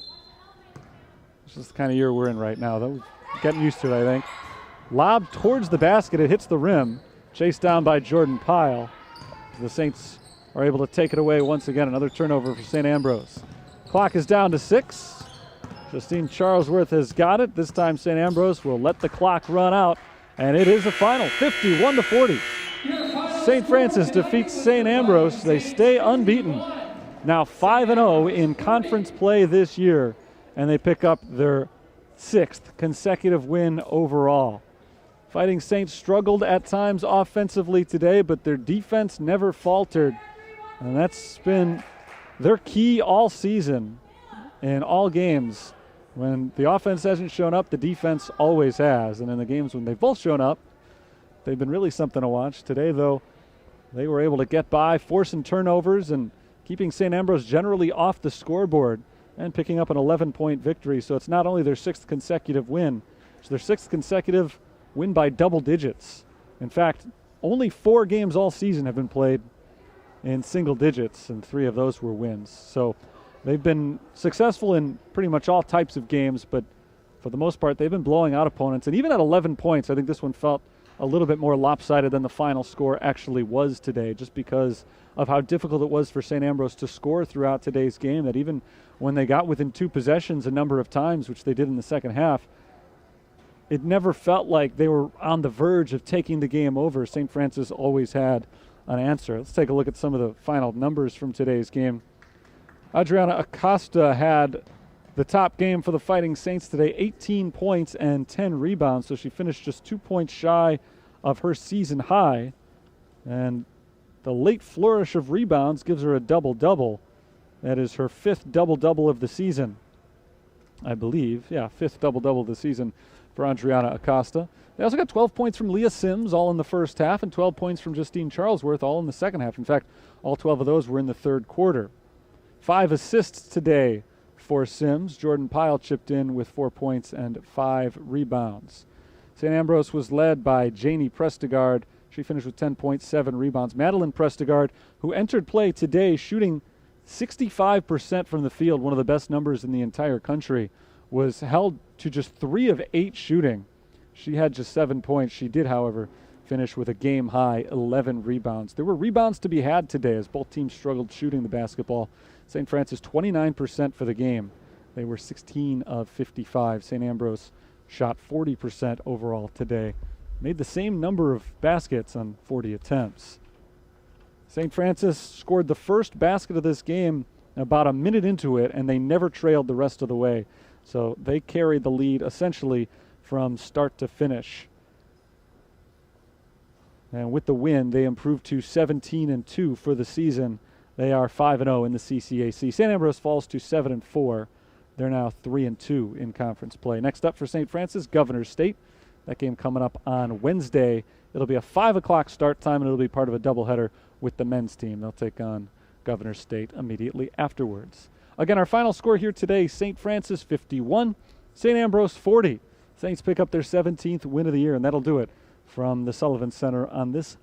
This is the kind of year we're in right now, though. Getting used to it, I think. Lob towards the basket. It hits the rim. Chased down by Jordan Pyle. The Saints are able to take it away once again. Another turnover for St. Ambrose. Clock is down to 6. Justine Charlesworth has got it. This time St. Ambrose will let the clock run out, and it is a final 51-40. St. Francis defeats St. Ambrose. They stay unbeaten. Now 5-0 in conference play this year, and they pick up their 6th consecutive win overall. Fighting Saints struggled at times offensively today, but their defense never faltered. And that's been their key all season in all games. When the offense hasn't shown up, the defense always has. And in the games when they've both shown up, they've been really something to watch. Today, though, they were able to get by, forcing turnovers and keeping St. Ambrose generally off the scoreboard and picking up an 11-point victory. So it's not only their 6th consecutive win, it's their 6th consecutive win by double digits. In fact, only 4 games all season have been played in single digits, and 3 of those were wins. So they've been successful in pretty much all types of games, but for the most part, they've been blowing out opponents. And even at 11 points, I think this one felt a little bit more lopsided than the final score actually was today, just because of how difficult it was for St. Ambrose to score throughout today's game, that even when they got within 2 possessions a number of times, which they did in the second half, it never felt like they were on the verge of taking the game over. St. Francis always had an answer. Let's take a look at some of the final numbers from today's game. Adriana Acosta had the top game for the Fighting Saints today, 18 points and 10 rebounds, so she finished just 2 points shy of her season high. And the late flourish of rebounds gives her a double-double. That is her 5th double-double of the season, I believe. Yeah, 5th double-double of the season for Adriana Acosta. They also got 12 points from Leah Sims, all in the first half, and 12 points from Justine Charlesworth, all in the second half. In fact, all 12 of those were in the third quarter. 5 assists today for Sims. Jordan Pyle chipped in with 4 points and 5 rebounds. St. Ambrose was led by Janie Prestegard. She finished with 10 points, 7 rebounds. Madeline Prestegard, who entered play today shooting 65% from the field, one of the best numbers in the entire country, was held to just 3 of 8 shooting. She had just 7 points. She did, however, finish with a game-high 11 rebounds. There were rebounds to be had today as both teams struggled shooting the basketball. St. Francis 29% for the game. They were 16 of 55. St. Ambrose shot 40% overall today. Made the same number of baskets on 40 attempts. St. Francis scored the first basket of this game about a minute into it, and they never trailed the rest of the way. So they carried the lead essentially from start to finish. And with the win, they improved to 17-2 for the season. They are 5-0 in the CCAC. St. Ambrose falls to 7-4. They're now 3-2 in conference play. Next up for St. Francis, Governors State. That game coming up on Wednesday. It'll be a 5 o'clock start time, and it'll be part of a doubleheader with the men's team. They'll take on Governors State immediately afterwards. Again, our final score here today, St. Francis 51, St. Ambrose 40. Saints pick up their 17th win of the year, and that'll do it from the Sullivan Center on this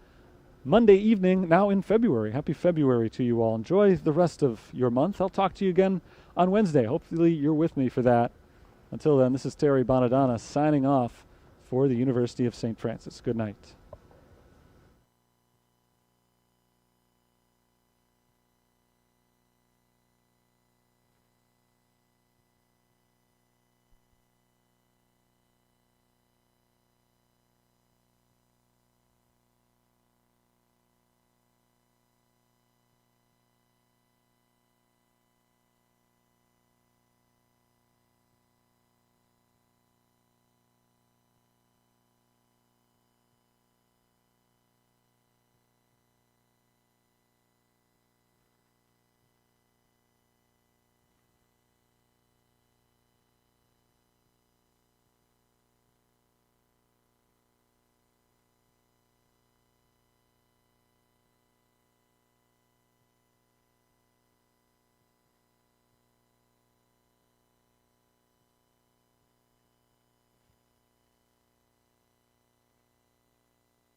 Monday evening, now in February. Happy February to you all. Enjoy the rest of your month. I'll talk to you again on Wednesday. Hopefully you're with me for that. Until then, this is Terry Bonadonna signing off for the University of St. Francis. Good night.